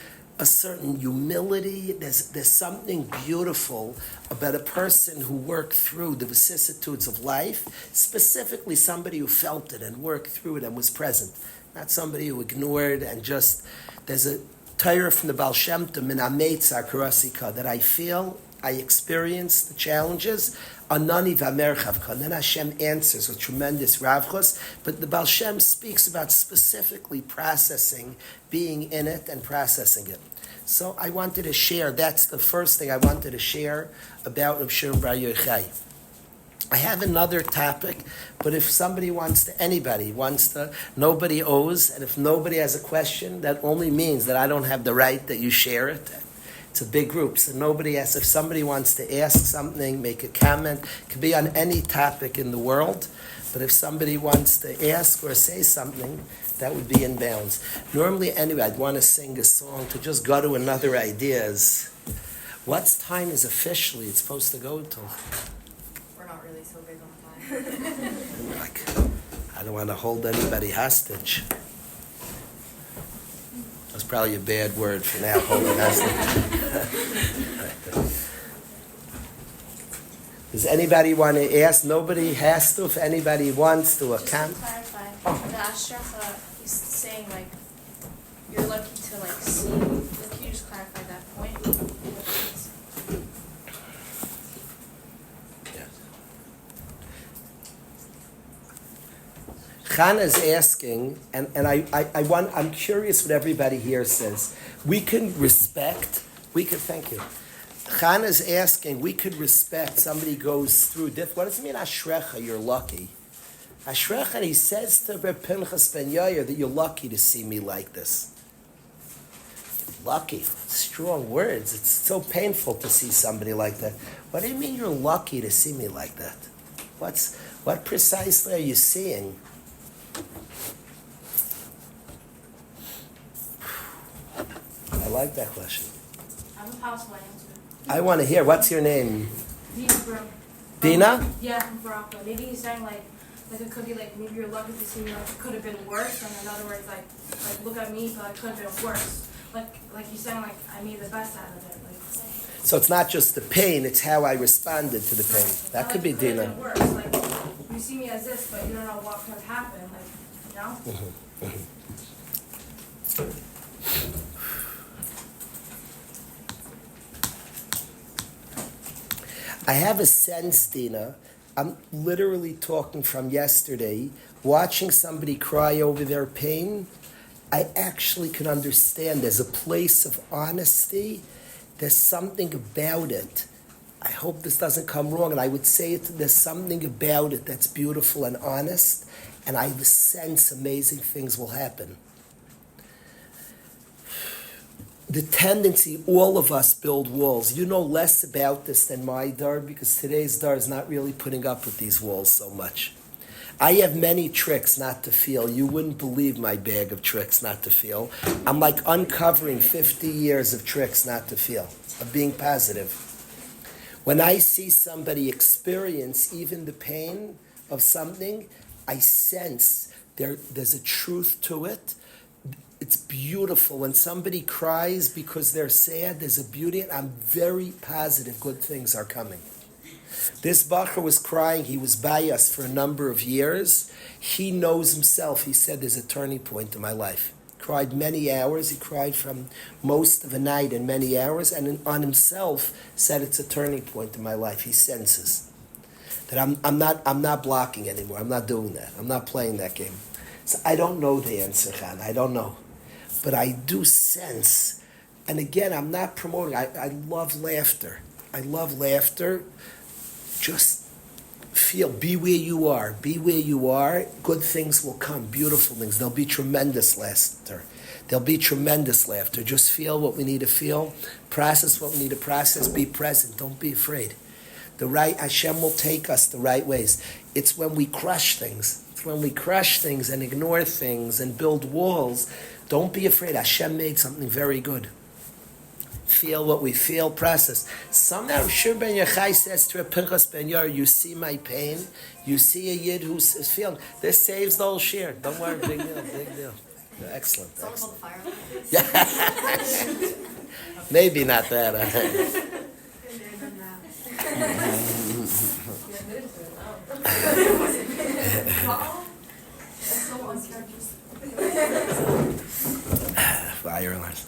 humility. There's something beautiful about a person who worked through the vicissitudes of life, specifically somebody who felt it and worked through it and was present, not somebody who ignored and just, there's a Torah from the Baal Shem Tov, Min Ameitza Karasika, that I feel, I experience the challenges, Anani v'amerchavka. And then Hashem answers with tremendous ravchos, but the Baal Shem speaks about specifically processing, being in it and processing it. So I wanted to share, that's the first thing I wanted to share about Reb Shimon Bar Yochai. I have another topic, but if somebody wants to, anybody wants to, nobody owes, and if nobody has a question, that only means that I don't have the right that you share it. It's a big group, so nobody asks. If somebody wants to ask something, make a comment, it could be on any topic in the world, but if somebody wants to ask or say something, that would be in bounds. Normally, anyway, I'd want to sing a song to just go to another ideas. What time is officially it's supposed to go till? We're not really so big on time. Like, I don't want to hold anybody hostage. That's probably a bad word for now, holding hostage. Does anybody want to ask? Nobody has to. If anybody wants to, Just to clarify, the Ashracha, he's saying like you're lucky to like see. Like, can you just clarify that point? Chana is asking, and I'm curious what everybody here says. We can thank you. Chana is asking, we could respect somebody goes through what does it mean, Ashrecha, you're lucky? Ashrecha, and he says to Reb Pinchas ben Yair that you're lucky to see me like this. Lucky, strong words. It's so painful to see somebody like that. What do you mean you're lucky to see me like that? What precisely are you seeing? I like that question. I'm a housewife. I want to hear. What's your name? Dina. Dina? Yeah, from Morocco. Maybe he's saying like it could be like maybe you're lucky to see me like it could have been worse, and in other words like look at me, but it could have been worse. Like you're saying like I made the best out of it. So it's not just the pain; it's how I responded to the pain. Right. That could be Dina. Been worse. Like you see me as this, but you don't know what could have happened. Like you know. Mm-hmm. Mm-hmm. I have a sense, Dina, I'm literally talking from yesterday, watching somebody cry over their pain, I actually can understand there's a place of honesty, there's something about it I hope this doesn't come wrong, and I would say there's something about it that's beautiful and honest, and I sense amazing things will happen. The tendency, all of us build walls. You know less about this than my dar, because today's dar is not really putting up with these walls so much. I have many tricks not to feel. You wouldn't believe my bag of tricks not to feel. I'm like uncovering 50 years of tricks not to feel, of being positive. When I see somebody experience even the pain of something, I sense there's a truth to it. It's beautiful. When somebody cries because they're sad, there's a beauty. I'm very positive good things are coming. This bacher was crying. He was by us for a number of years. He knows himself. He said there's a turning point in my life. Cried many hours. He cried from most of the night and many hours, and on himself said it's a turning point in my life. He senses that I'm not blocking anymore. I'm not doing that. I'm not playing that game. So I don't know the answer, Khan. I don't know, but I do sense. And again, I'm not promoting. I love laughter. I love laughter. Just feel, be where you are. Be where you are. Good things will come, beautiful things. There'll be tremendous laughter. There'll be tremendous laughter. Just feel what we need to feel. Process what we need to process. Be present. Don't be afraid. The right, Hashem will take us the right ways. It's when we crush things. It's when we crush things and ignore things and build walls. Don't be afraid. Hashem made something very good. Feel what we feel, process. Somehow, Shur Ben Yochai says to a Pinchas Ben Yair, you see my pain, you see a Yid who's feeling. This saves the whole shir. Don't worry, big deal, big deal. Excellent. It's almost called fire. Yeah. Maybe not that. Fire alarms.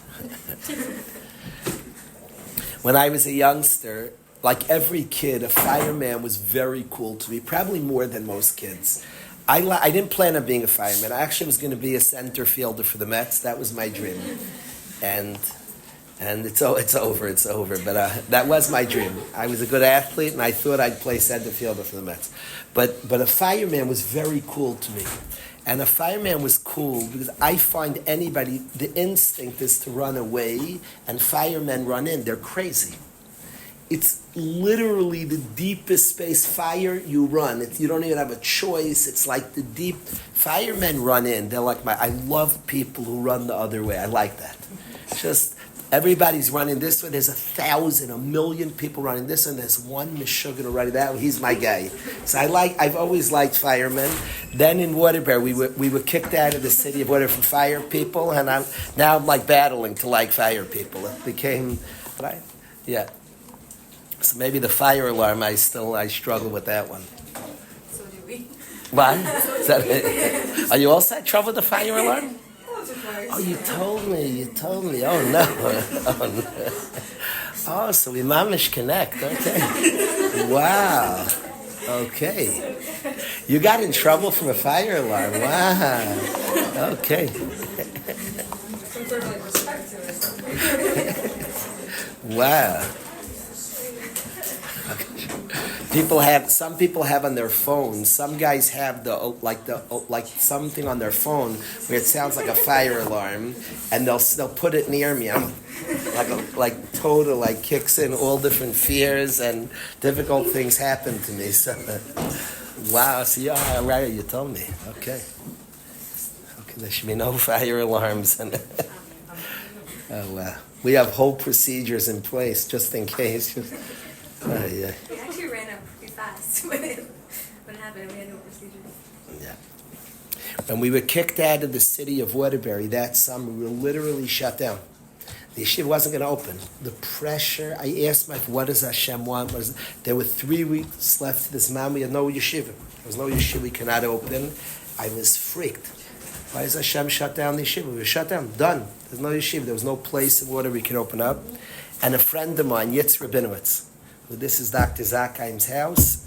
When I was a youngster, like every kid, a fireman was very cool to me, probably more than most kids. I didn't plan on being a fireman. I actually was going to be a center fielder for the Mets. That was my dream. And it's over. But that was my dream. I was a good athlete, and I thought I'd play center fielder for the Mets. But a fireman was very cool to me. And a fireman was cool because I find anybody, the instinct is to run away, and firemen run in. They're crazy. It's literally the deepest space. Fire, you run. You don't even have a choice. It's like the deep. Firemen run in. They're like I love people who run the other way. I like that. Just everybody's running this way. There's 1,000, 1,000,000 people running this way. And there's one Meshuggah running that way. He's my guy. So I've always liked firemen. Then in Waterbury, we were kicked out of the city of Waterbury for fire people, and I'm like battling to like fire people. It became, right? Yeah. So maybe the fire alarm, I struggle with that one. So do we. What? Are you all set? Trouble with the fire alarm? Oh, you told me. Oh, no. Oh, so we mamish connect. Okay. Wow. Okay. You got in trouble from a fire alarm. Wow. Okay. Some sort of respect to it. Wow. Some people have on their phones. Some guys have like something on their phone where it sounds like a fire alarm, and they'll put it near me. I'm like total kicks in all different fears and difficult things happen to me. So, wow. So yeah, right. You told me. Okay. There should be no fire alarms. And oh wow. We have whole procedures in place just in case. Yeah. We actually ran up pretty fast when it happened. We had no procedures. Yeah. When we were kicked out of the city of Waterbury that summer, we were literally shut down. The yeshiva wasn't going to open. The pressure, I asked Mike, what does Hashem want? There were 3 weeks left to this man. We had no yeshiva. There was no yeshiva. We cannot open. I was freaked. Why does Hashem shut down the yeshiva? We were shut down. Done. There's no yeshiva. There was no place in water we could open up. And a friend of mine, Yitz Rabinowitz, this is Dr. Zakheim's house.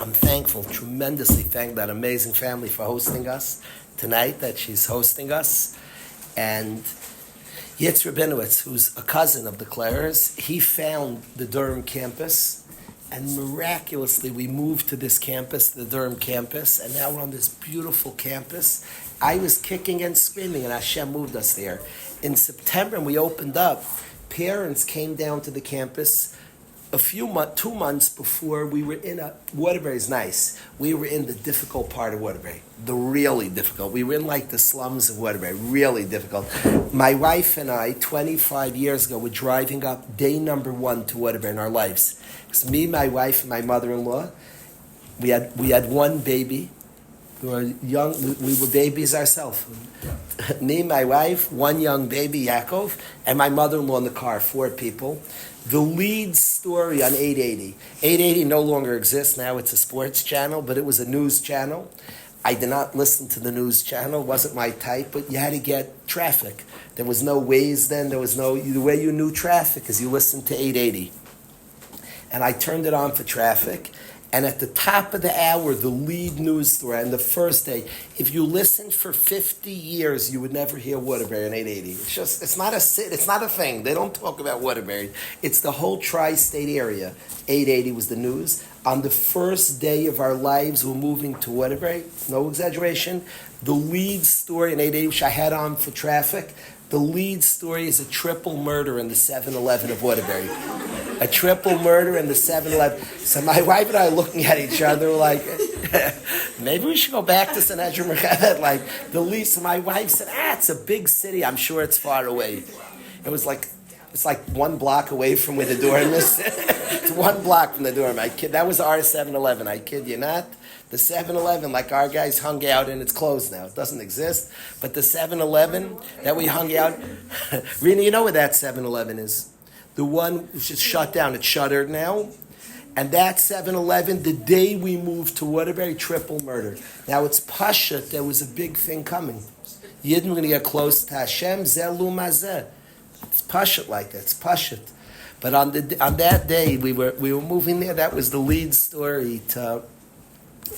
I'm thankful, tremendously thank that amazing family for hosting us tonight, that she's hosting us. And Yitz Rabinowitz, who's a cousin of the Clares, he found the Durham campus, and miraculously we moved to this campus, the Durham campus, and now we're on this beautiful campus. I was kicking and screaming, and Hashem moved us there. In September, when we opened up, parents came down to the campus 2 months before we were in Waterbury is nice. We were in the difficult part of Waterbury, the really difficult. We were in like the slums of Waterbury, really difficult. My wife and I, 25 years ago, were driving up day number 1 to Waterbury in our lives. It was me, my wife, and my mother-in-law. We had one baby. We were young. We were babies ourselves. Me, my wife, one young baby, Yaakov, and my mother-in-law in the car. 4 people. The lead story on 880. 880 no longer exists. Now it's a sports channel, but it was a news channel. I did not listen to the news channel. It wasn't my type, but you had to get traffic. There was no Waze then. There was no... The way you knew traffic is you listened to 880. And I turned it on for traffic. And at the top of the hour, the lead news story on the first day, if you listened for 50 years, you would never hear Waterbury on 880. It's not a thing. They don't talk about Waterbury. It's the whole tri-state area. 880 was the news. On the first day of our lives, we're moving to Waterbury. No exaggeration. The lead story in 880, which I had on for traffic, the lead story is a triple murder in the 7-Eleven of Waterbury. A triple murder in the 7-Eleven. So my wife and I are looking at each other like, maybe we should go back to Sanhedrin Merchet. Like, the least. So my wife said, it's a big city. I'm sure it's far away. It's like 1 block away from where the dorm is. It's 1 block from the dorm. That was our 7-Eleven. I kid you not. The 7-Eleven, like our guys hung out in, it's closed now. It doesn't exist. But the 7-Eleven that we hung out, Rena, you know where that 7-Eleven is? The one which is shut down. It's shuttered now. And that 7-Eleven, the day we moved to Waterbury, triple murder. Now it's Pashut, there was a big thing coming. Yidden were going to get close to Hashem, Zelu Mazeh. It's Pashut like that. It's Pashut. But on that day, we were moving there. That was the lead story to...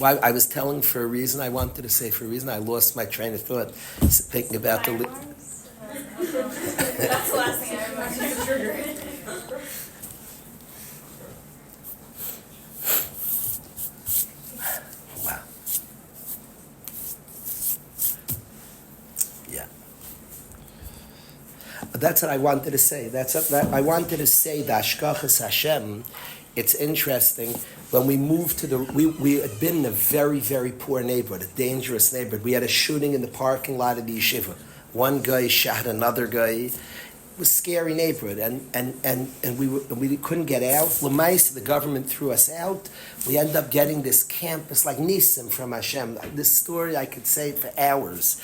Well, I was telling for a reason. I wanted to say for a reason. I lost my train of thought. Thinking about the... That's the last thing I remember. Wow. Yeah. That's what I wanted to say. I wanted to say the Hashgachas Hashem. It's interesting. When we moved to we had been in a very, very poor neighborhood, a dangerous neighborhood. We had a shooting in the parking lot of the yeshiva. One guy shot another guy. It was a scary neighborhood, and we couldn't get out. L'maisa, the government threw us out. We ended up getting this campus like Nisim from Hashem. This story I could say for hours,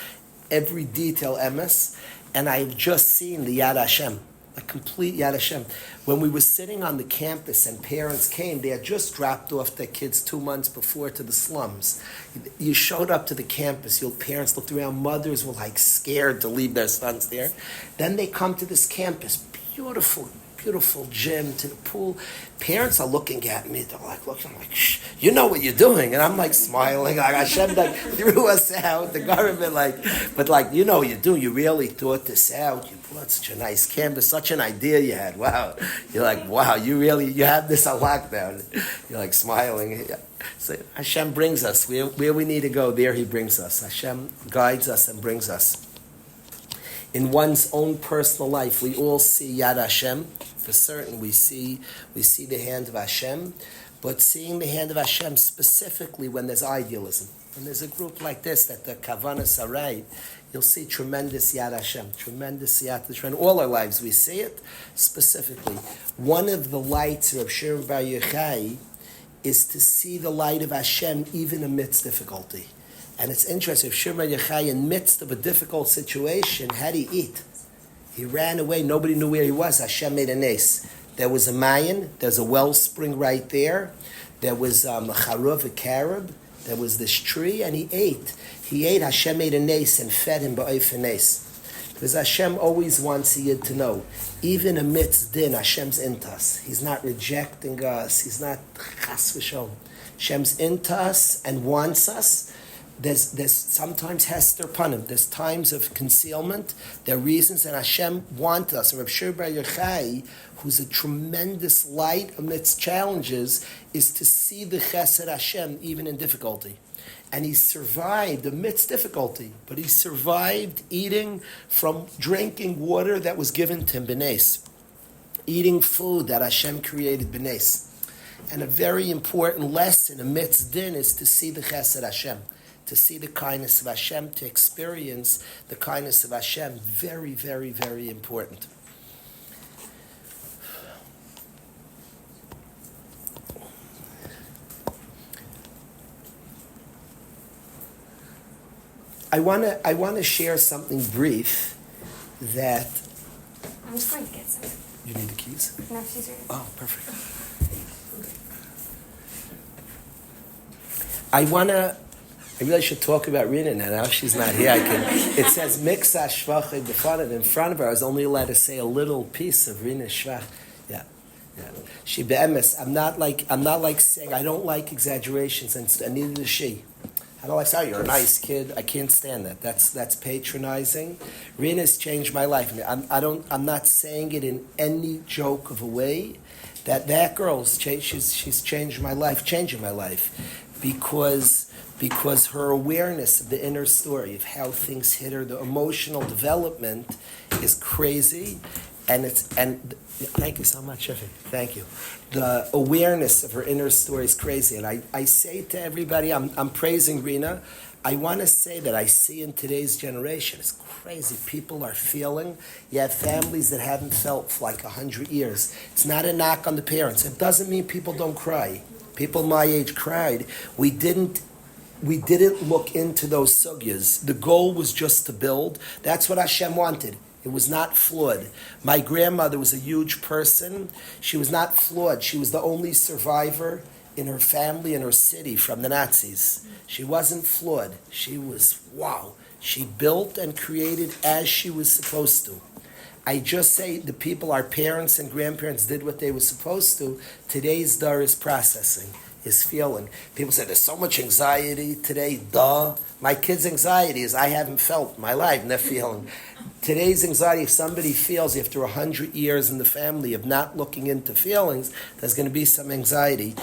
every detail emes, and I had just seen the Yad Hashem. A complete Yad Hashem. When we were sitting on the campus and parents came, they had just dropped off their kids 2 months before to the slums. You showed up to the campus, your parents looked around, mothers were like scared to leave their sons there. Then they come to this campus, beautiful gym, to the pool. Parents are looking at me, they're like, looking, I'm like, shh, you know what you're doing. And I'm like smiling, like Hashem like threw us out, the government but you know what you do, you really thought this out, you brought such a nice campus, such an idea you had, wow. You're like, wow, you have this on lockdown. You're like smiling. So Hashem brings us, where we need to go, there He brings us. Hashem guides us and brings us. In one's own personal life, we all see Yad Hashem. For certain, we see the hand of Hashem, but seeing the hand of Hashem specifically when there's idealism. When there's a group like this, that the Kavanas are right, you'll see tremendous Yad Hashem, tremendous Yad Hashem. All our lives, we see it specifically. One of the lights of Shimon Bar Yochai is to see the light of Hashem even amidst difficulty. And it's interesting, if Shimon Bar Yochai, in midst of a difficult situation, how did he eat? He ran away. Nobody knew where he was. Hashem made a nes. There was a mayan. There's a wellspring right there. There was a charuv, a carob. There was this tree, and he ate. He ate. Hashem made a nes and fed him ba'oif nes. Because Hashem always wants a yid to know, even amidst din, Hashem's into us. He's not rejecting us. He's not chas v'shom. Hashem's into us and wants us. There's sometimes hester panim. There's times of concealment. There are reasons, and Hashem wanted us. And Reb Shir Bar Yochai, who's a tremendous light amidst challenges, is to see the chesed Hashem even in difficulty. And he survived amidst difficulty, but he survived eating from drinking water that was given to him, b'nes, eating food that Hashem created, b'nes. And a very important lesson amidst din is to see the chesed Hashem, to see the kindness of Hashem, to experience the kindness of Hashem. Very, very, very important. I want to share something brief that... I'm just going to get some. You need the keys? No, she's ready. Oh, perfect. I really should talk about Rina now. She's not here. It says Miksa Shvach in front of her. I was only allowed to say a little piece of Rina Shvach. Yeah. She be'emes. I'm not like saying, I don't like exaggerations, and neither does she. I don't like saying, oh, you're a nice kid. I can't stand that. That's patronizing. Rina's changed my life. I'm not saying it in any joke of a way. That girl's she's changed my life, changing my life, because her awareness of the inner story of how things hit her, the emotional development is crazy, and thank you so much, Sheffi. Thank you. The awareness of her inner story is crazy, and I say to everybody, I'm praising Rina. I want to say that I see in today's generation, it's crazy. People are feeling. You have families that haven't felt for like 100 years. It's not a knock on the parents. It doesn't mean people don't cry. People my age cried. We didn't look into those sugyas. The goal was just to build. That's what Hashem wanted. It was not flawed. My grandmother was a huge person. She was not flawed. She was the only survivor in her family, in her city, from the Nazis. She wasn't flawed. She was, wow. She built and created as she was supposed to. I just say the people, our parents and grandparents, did what they were supposed to. Today's dar is processing, is feeling. People say there's so much anxiety today. Duh. My kids' anxiety is I haven't felt my life, and they're feeling. Today's anxiety, if somebody feels after 100 years in the family of not looking into feelings, there's going to be some anxiety.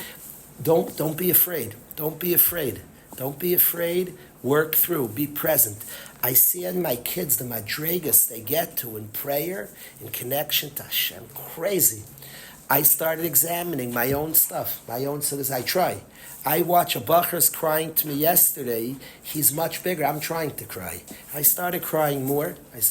Don't be afraid. Don't be afraid. Don't be afraid. Work through. Be present. I see in my kids the madrigas they get to in prayer, in connection to Hashem. Crazy. I started examining my own stuff, my own sudas. I try. I watch a bacher's crying to me yesterday. He's much bigger. I'm trying to cry. I started crying more. I'm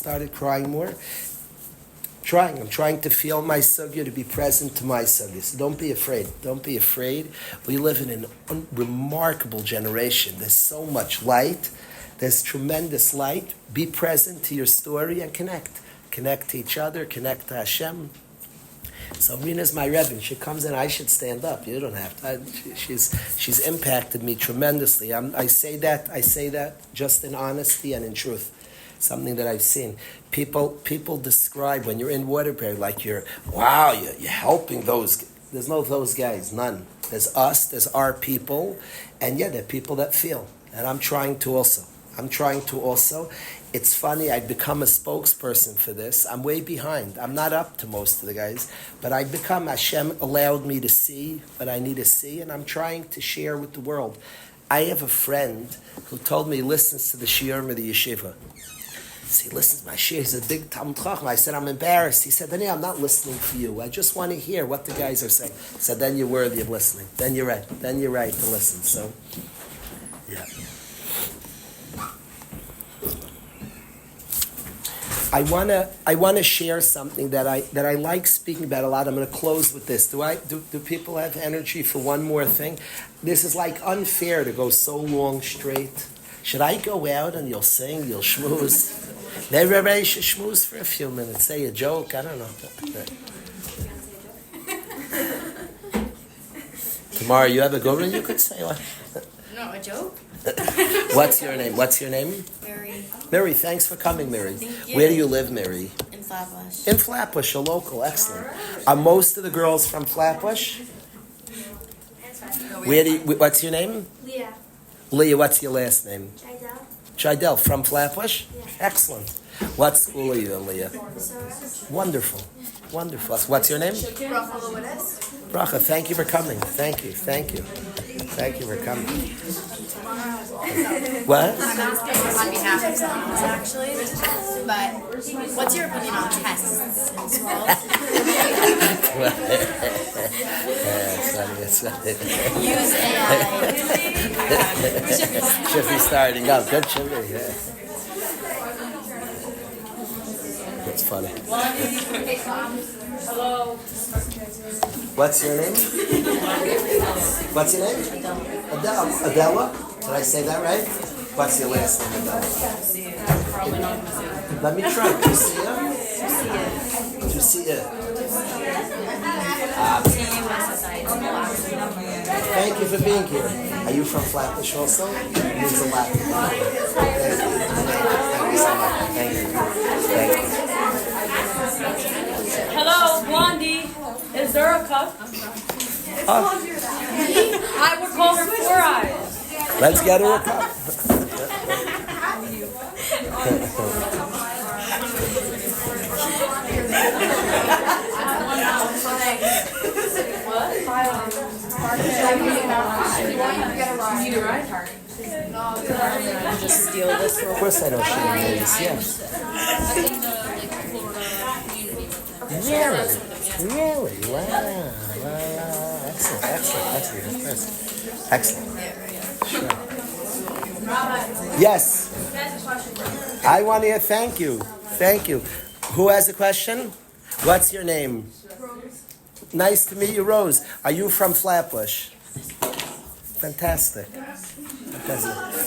trying to feel my sugya, to be present to my sugya. So don't be afraid. Don't be afraid. We live in a remarkable generation. There's so much light. There's tremendous light. Be present to your story and connect. Connect to each other. Connect to Hashem. So Rina's my Rebbe. She comes in, I should stand up. You don't have to. She's impacted me tremendously. I say that just in honesty and in truth. Something that I've seen. People describe when you're in Waterbury like you're helping those. There's no those guys, none. There's us, there's our people, and there are people that feel. And I'm trying to also. It's funny, I've become a spokesperson for this. I'm way behind. I'm not up to most of the guys, but Hashem allowed me to see what I need to see, and I'm trying to share with the world. I have a friend who told me he listens to the shiurim of the yeshiva. He listens to my shiur. He's a big Talmud Chacham. I said, I'm embarrassed. He said, I'm not listening for you. I just want to hear what the guys are saying. I said, then you're worthy of listening. Then you're right to listen. So, yeah. I wanna share something that I like speaking about a lot. I'm going to close with this. Do people have energy for one more thing? This is like unfair to go so long straight. Should I go out and you'll sing, you'll schmooze? Maybe everybody should schmooze for a few minutes. Say a joke. I don't know. Tomorrow you have a good one. You could say what? No, a joke? What's your name? Mary, thanks for coming, Mary. Thank you. Where do you live, Mary? In Flatbush. In Flatbush, a local. Excellent. Are most of the girls from Flatbush? What's your name? Leah. Leah, what's your last name? Chidel. Chidel, from Flatbush? Yeah. Excellent. What school are you in, Leah? Wonderful. Wonderful. What's your name? Bracha, thank you for coming. Thank you. Thank you. Thank you for coming. What? I'm asking on behalf of students, actually, but what's your opinion on tests in school? It's funny. Use AI. Should be starting up. Good should be, yeah. That's funny. Hello. What's your name? What's your name? Adela. Adela? Did I say that right? What's your last name, Adela? Let me try. Tusia. Thank you for being here. Are you from Flatbush also? It means a lot. Thank you. Thank you so much. Thank you. Thank you. Hello, Blondie. Is there a cup? I would call her Four Eyes. Let's get her a cup. Just steal this real Of course I know she is, yes. Really? Really? Wow. Excellent. Sure. Yes. I want to hear thank you. Thank you. Who has a question? What's your name? Rose. Nice to meet you, Rose. Are you from Flatbush? Fantastic.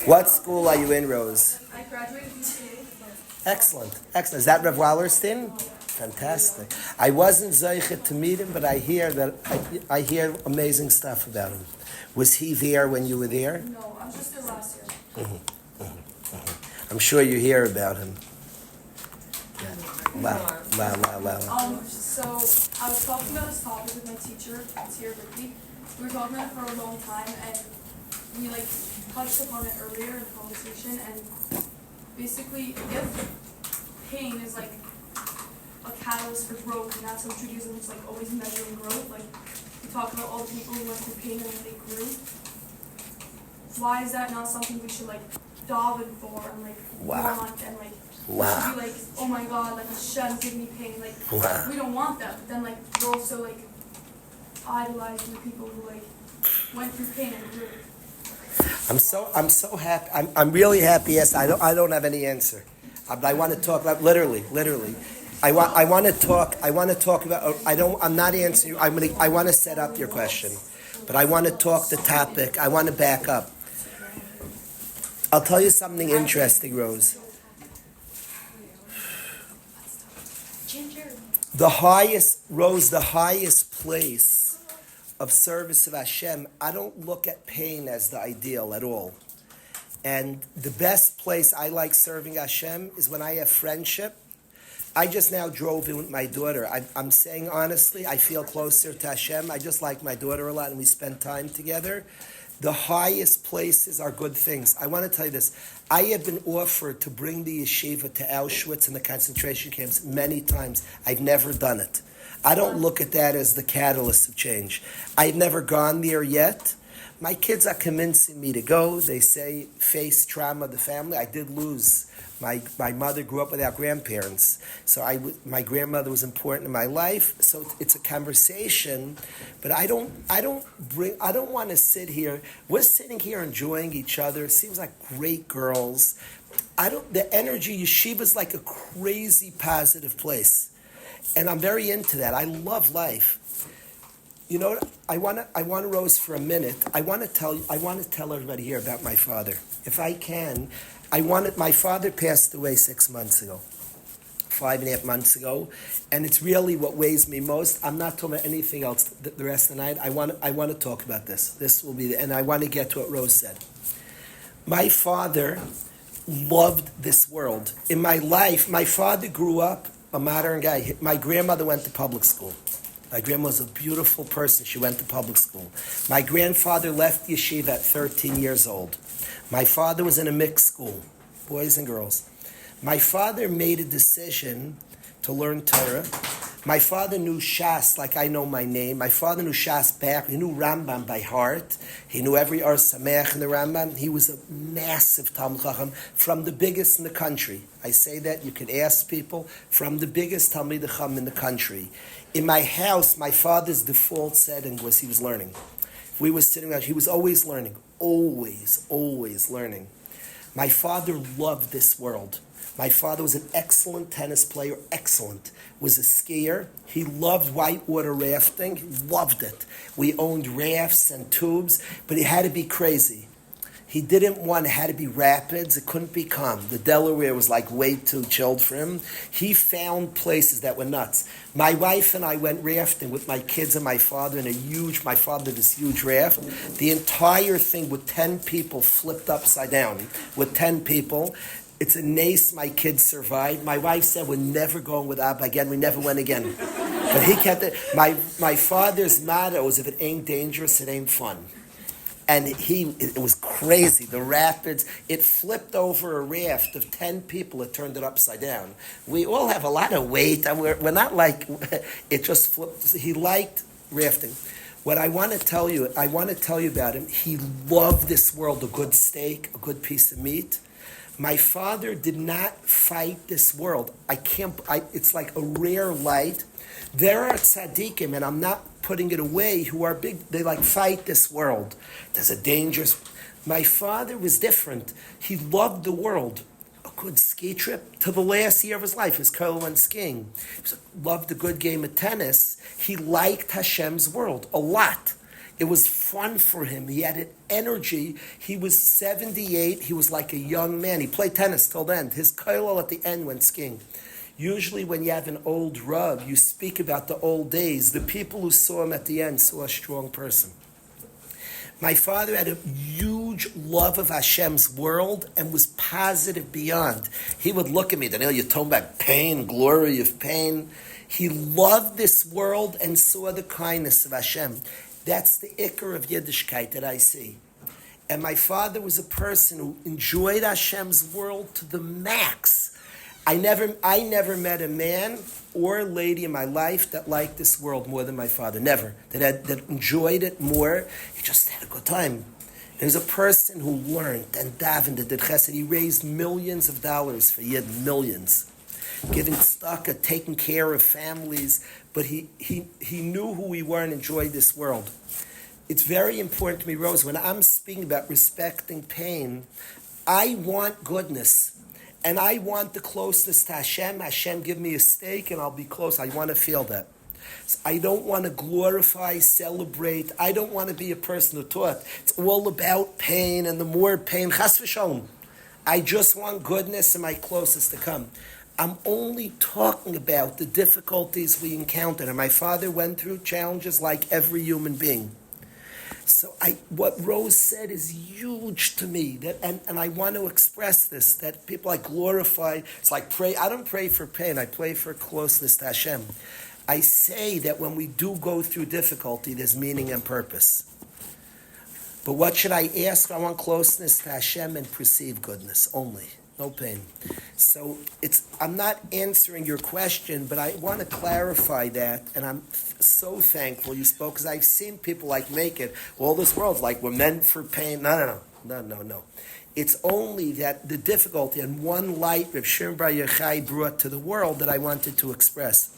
What school are you in, Rose? I graduated today. Excellent. Excellent. Is that Rev Wallerstein? Fantastic. I wasn't zeichet to meet him, but I hear amazing stuff about him. Was he there when you were there? No, I was just there last year. I'm sure you hear about him. Yeah. Wow. So I was talking about this topic with my teacher, it's here, Ricky. We were talking about it for a long time, and we touched upon it earlier in the conversation. And basically, if pain is a catalyst for growth, and that's how Judaism is always measuring growth. We talk about all the people who went through pain and they grew. Why is that not something we should daven for and want and we should be oh my God, Hashem give me pain. We don't want that, but then we're also idolizing the people who went through pain and grew. I'm so happy. I'm really happy. Yes, I don't have any answer. But I want to talk about literally. I want to talk about. I'm not answering you. I want to set up your question, but I want to talk the topic. I want to back up. I'll tell you something interesting, Rose. The highest place of service of Hashem. I don't look at pain as the ideal at all. And the best place I like serving Hashem is when I have friendship. I just now drove in with my daughter. I'm saying honestly, I feel closer to Hashem. I just like my daughter a lot and we spend time together. The highest places are good things. I want to tell you this. I have been offered to bring the yeshiva to Auschwitz and the concentration camps many times. I've never done it. I don't look at that as the catalyst of change. I've never gone there yet. My kids are convincing me to go. They say, face trauma of the family. I did lose. My mother grew up without grandparents. So my grandmother was important in my life. So it's a conversation, but I don't want to sit here. We're sitting here enjoying each other. It seems like great girls. The energy, yeshiva's like a crazy positive place. And I'm very into that. I love life. You know what? I want to Rose for a minute. I want to tell everybody here about my father. If I can, my father passed away 6 months ago, 5.5 months ago, and it's really what weighs me most. I'm not talking about anything else the rest of the night. I want to talk about this. This will be, and I want to get to what Rose said. My father loved this world. In my life, my father grew up a modern guy. My grandmother went to public school. My grandma was a beautiful person. She went to public school. My grandfather left yeshiva at 13 years old. My father was in a mixed school, boys and girls. My father made a decision to learn Torah. My father knew Shas like I know my name. My father knew Shas back. He knew Rambam by heart. He knew every Ar Sameach in the Rambam. He was a massive Talmid Chacham, from the biggest in the country. I say that, you could ask people, from the biggest Talmid Chacham in the country. In my house, my father's default setting was he was learning. If we were sitting around, he was always learning. Always learning. My father loved this world. My father was an excellent tennis player, excellent. Was a skier. He loved whitewater rafting. He loved it. We owned rafts and tubes, but he had to be crazy. He didn't want, it had to be rapids. It couldn't be calm. The Delaware was like way too chilled for him. He found places that were nuts. My wife and I went rafting with my kids and my father in my father did this huge raft. The entire thing with 10 people flipped upside down. With 10 people. It's a nace my kids survived. My wife said, we're never going with Abba again. We never went again. But he kept it. My father's motto was, if it ain't dangerous, it ain't fun. And it was crazy. The rapids, it flipped over a raft of 10 people. It turned it upside down. We all have a lot of weight. And we're not like, it just flipped. He liked rafting. What I want to tell you about him, he loved this world, a good steak, a good piece of meat. My father did not fight this world. It's like a rare light. There are tzaddikim, and I'm not putting it away, who are big, they fight this world. There's a dangerous... My father was different. He loved the world. A good ski trip to the last year of his life. His Kol went skiing. He loved a good game of tennis. He liked Hashem's world a lot. It was fun for him. He had an energy. He was 78. He was like a young man. He played tennis till the end. His kollel at the end went skiing. Usually when you have an old Rav, you speak about the old days. The people who saw him at the end saw a strong person. My father had a huge love of Hashem's world and was positive beyond. He would look at me, Daniel, you're talking about pain, glory of pain. He loved this world and saw the kindness of Hashem. That's the ikar of Yiddishkeit that I see. And my father was a person who enjoyed Hashem's world to the max. I never met a man or a lady in my life that liked this world more than my father. Never. That enjoyed it more. He just had a good time. He was a person who learned and davened and did chesed. He raised millions of dollars for Yid, millions. Giving tzedakah, taking care of families. But he knew who we were and enjoyed this world. It's very important to me, Rose, when I'm speaking about respecting pain, I want goodness. And I want the closeness to Hashem. Hashem, give me a steak and I'll be close. I want to feel that. So I don't want to glorify, celebrate. I don't want to be a person who taught it's all about pain and the more pain, chas v'sholom. I just want goodness and my closest to come. I'm only talking about the difficulties we encountered. And my father went through challenges like every human being. So what Rose said is huge to me, and I want to express this, that people glorify, it's like pray. I don't pray for pain, I pray for closeness to Hashem. I say that when we do go through difficulty, there's meaning and purpose. But what should I ask? I want closeness to Hashem and perceive goodness only. No pain. So I'm not answering your question, but I want to clarify that, and I'm so thankful you spoke, because I've seen people make it, all this world's we're meant for pain. No. It's only that the difficulty and one light Reb Shimon Bar Yochai brought to the world that I wanted to express.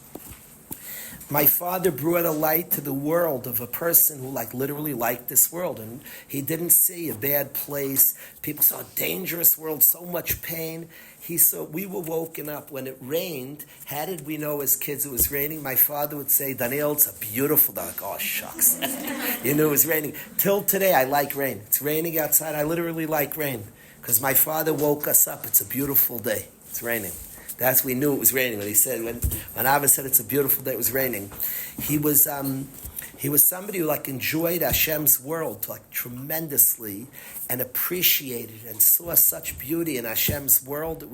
My father brought a light to the world of a person who literally liked this world, and he didn't see a bad place. People saw a dangerous world, so much pain. He saw, we were woken up when it rained. How did we know as kids it was raining? My father would say, Daniel, it's a beautiful day. Oh, shucks. You knew it was raining. Till today, I like rain. It's raining outside. I literally like rain, because my father woke us up. It's a beautiful day. It's raining. We knew it was raining when he said, when Abba said it's a beautiful day, it was raining. He was somebody who enjoyed Hashem's world tremendously and appreciated and saw such beauty in Hashem's world.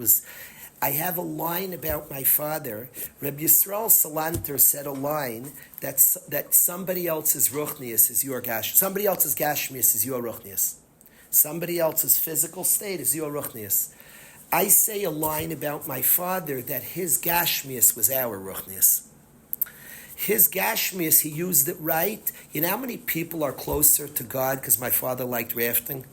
I have a line about my father. Reb Yisrael Salanter said a line that somebody else's ruchnius is your gash. Somebody else's gashmius is your ruchnius. Somebody else's physical state is your ruchnius. I say a line about my father that his gashmius was our ruchnius. His gashmius, he used it right. You know how many people are closer to God because my father liked rafting?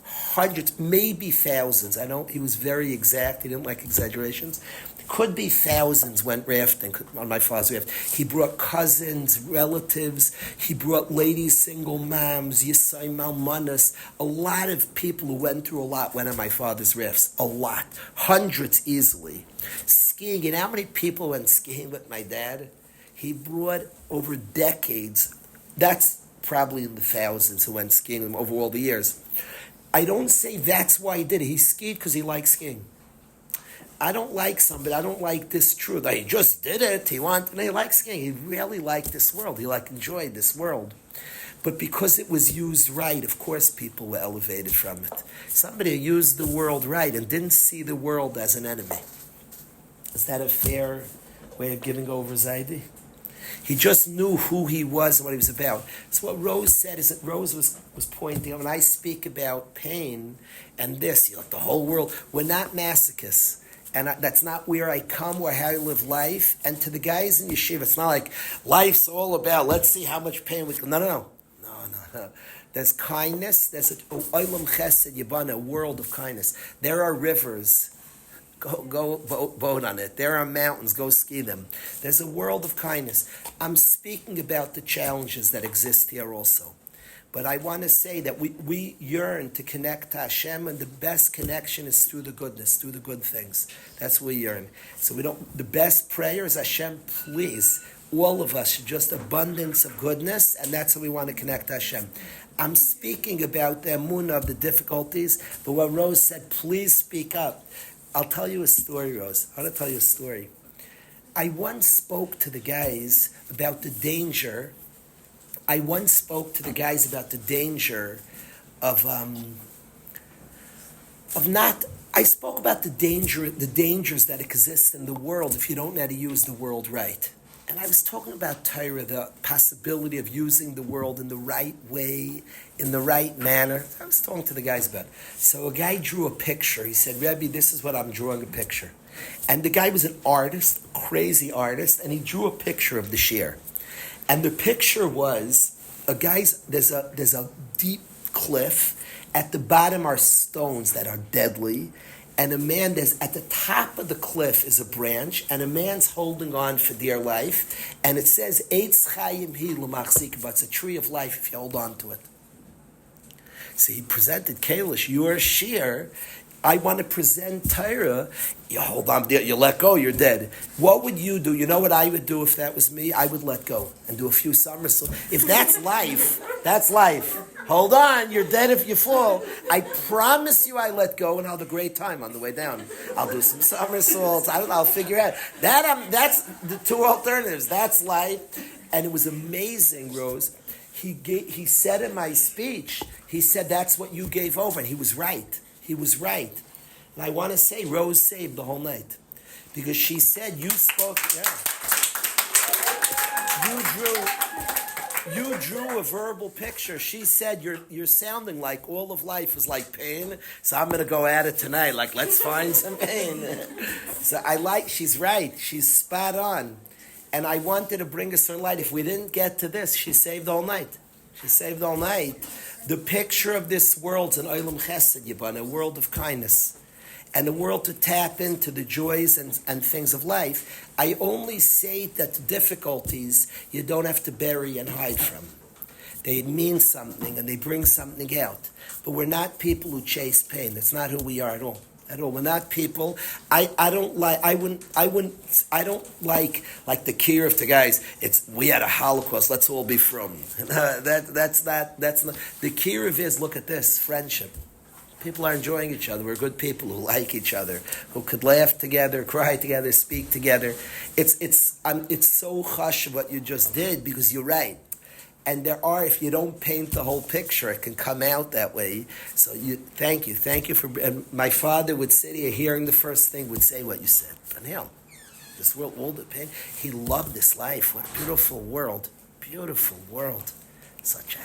Hundreds, maybe thousands. I know he was very exact. He didn't like exaggerations. Could be thousands went rafting on my father's raft. He brought cousins, relatives. He brought ladies, single moms, yisai malmanas. A lot of people who went through a lot went on my father's rafts. A lot. Hundreds easily. Skiing. You know how many people went skiing with my dad? He brought over decades. That's probably in the thousands who went skiing over all the years. I don't say that's why he did it. He skied because he liked skiing. I don't like somebody. I don't like this truth. He just did it. He liked skiing. He really liked this world. He enjoyed this world. But because it was used right, of course people were elevated from it. Somebody who used the world right and didn't see the world as an enemy. Is that a fair way of giving over Zaidi? He just knew who he was and what he was about. So what Rose said is that Rose was pointing out, when I speak about pain and this, the whole world, we're not masochists. And that's not where I come or how I live life. And to the guys in yeshiva, it's not like life's all about, let's see how much pain we can. No. There's kindness. There's a olam chesed yibana, a world of kindness. There are rivers. Go boat on it. There are mountains. Go ski them. There's a world of kindness. I'm speaking about the challenges that exist here also. But I want to say that we yearn to connect to Hashem, and the best connection is through the goodness, through the good things. That's what we yearn. So the best prayer is, Hashem, please, all of us, just abundance of goodness, and that's how we want to connect to Hashem. I'm speaking about the emunah of the difficulties, but what Rose said, please speak up. I'll tell you a story, Rose. I want to tell you a story. I once spoke to the guys about the danger. I spoke to the guys about the dangers that exist in the world if you don't know how to use the world right. And I was talking about Torah, the possibility of using the world in the right way, in the right manner. I was talking to the guys about it. So a guy drew a picture. He said, Rebbe, this is what I'm drawing a picture. And the guy was an artist, a crazy artist, and he drew a picture of the shir. And the picture was, there's a deep cliff. At the bottom are stones that are deadly. And at the top of the cliff is a branch, and a man's holding on for dear life. And it says, Eitz Chayim Hi L'Machzik, but it's a tree of life if you hold on to it. So he presented Kalish, your shir. I want to present Torah. You hold on, you let go, you're dead. What would you do? You know what I would do if that was me? I would let go and do a few somersaults. If that's life, that's life. Hold on, you're dead if you fall. I promise you I let go and I'll have a great time on the way down. I'll do some somersaults. I don't know, I'll figure out. That's the two alternatives. That's life. And it was amazing, Rose. He said in my speech, he said that's what you gave over, and he was right. He was right. And I want to say Rose saved the whole night. Because she said, you spoke, you drew a verbal picture. She said, you're sounding like all of life is like pain, so I'm going to go at it tonight. Like, let's find some pain. So she's right. She's spot on. And I wanted to bring us her light. If we didn't get to this, she saved all night. She saved all night. The picture of this world's an olam chesed yibana, a world of kindness, and a world to tap into the joys and things of life. I only say that the difficulties you don't have to bury and hide from. They mean something and they bring something out. But we're not people who chase pain. That's not who we are at all. At all. We're not people. I don't like the Kirov to guys. We had a Holocaust. Let's all be from. That's not the Kirov is. Look at this friendship. People are enjoying each other. We're good people who like each other, who could laugh together, cry together, speak together. It's so hush what you just did because you're right. And if you don't paint the whole picture, it can come out that way. So thank you for. And my father would sit here, hearing the first thing, would say what you said. Daniel, this world, all the pain. He loved this life. What a beautiful world, such a.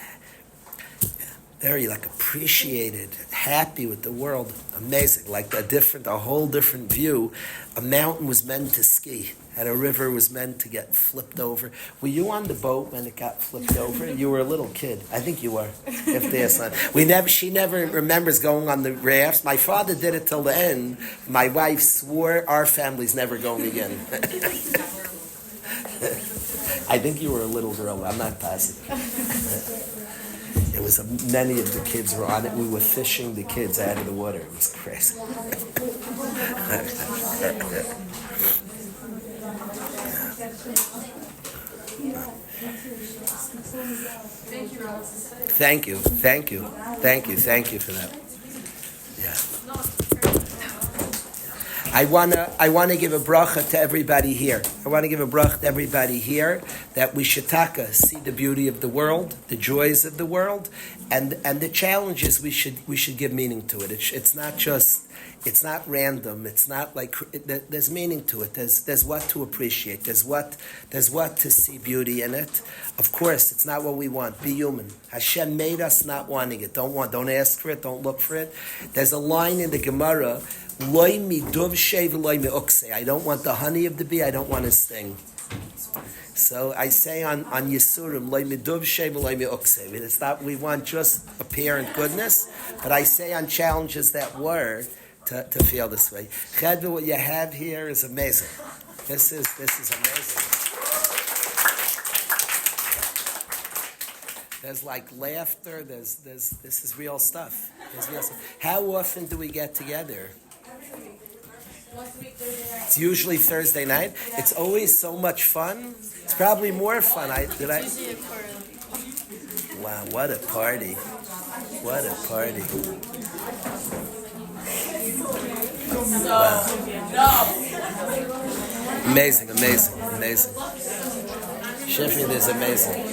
Yeah. very like appreciated, happy with the world. Amazing, like a whole different view. A mountain was meant to ski, and a river was meant to get flipped over. Were you on the boat when it got flipped over? You were a little kid. I think you were. If there's son. She never remembers going on the rafts. My father did it till the end. My wife swore our family's never going again. I think you were a little girl. I'm not positive. It was many of the kids were on it. We were fishing the kids out of the water. It was crazy. Thank you for that. Yeah. I wanna give a bracha to everybody here. That we should see the beauty of the world, the joys of the world, and the challenges. We should give meaning to it. It's not random. It's not like there's meaning to it. There's what to appreciate. There's what to see beauty in it. Of course, it's not what we want. Be human. Hashem made us not wanting it. Don't ask for it. Don't look for it. There's a line in the Gemara. Loi miduv shei v'loi me'ukse. I don't want the honey of the bee. I don't want his sting. So I say on Yisurim, loi miduv shei v'loi me'ukse. It's not we want just apparent goodness, but I say on challenges that were to feel this way. Chedva, what you have here is amazing. This is amazing. There's like laughter. This is real stuff. How often do we get together? It's usually Thursday night. It's always so much fun. It's probably more fun. Wow, what a party. Wow. Amazing. Sheffield is amazing.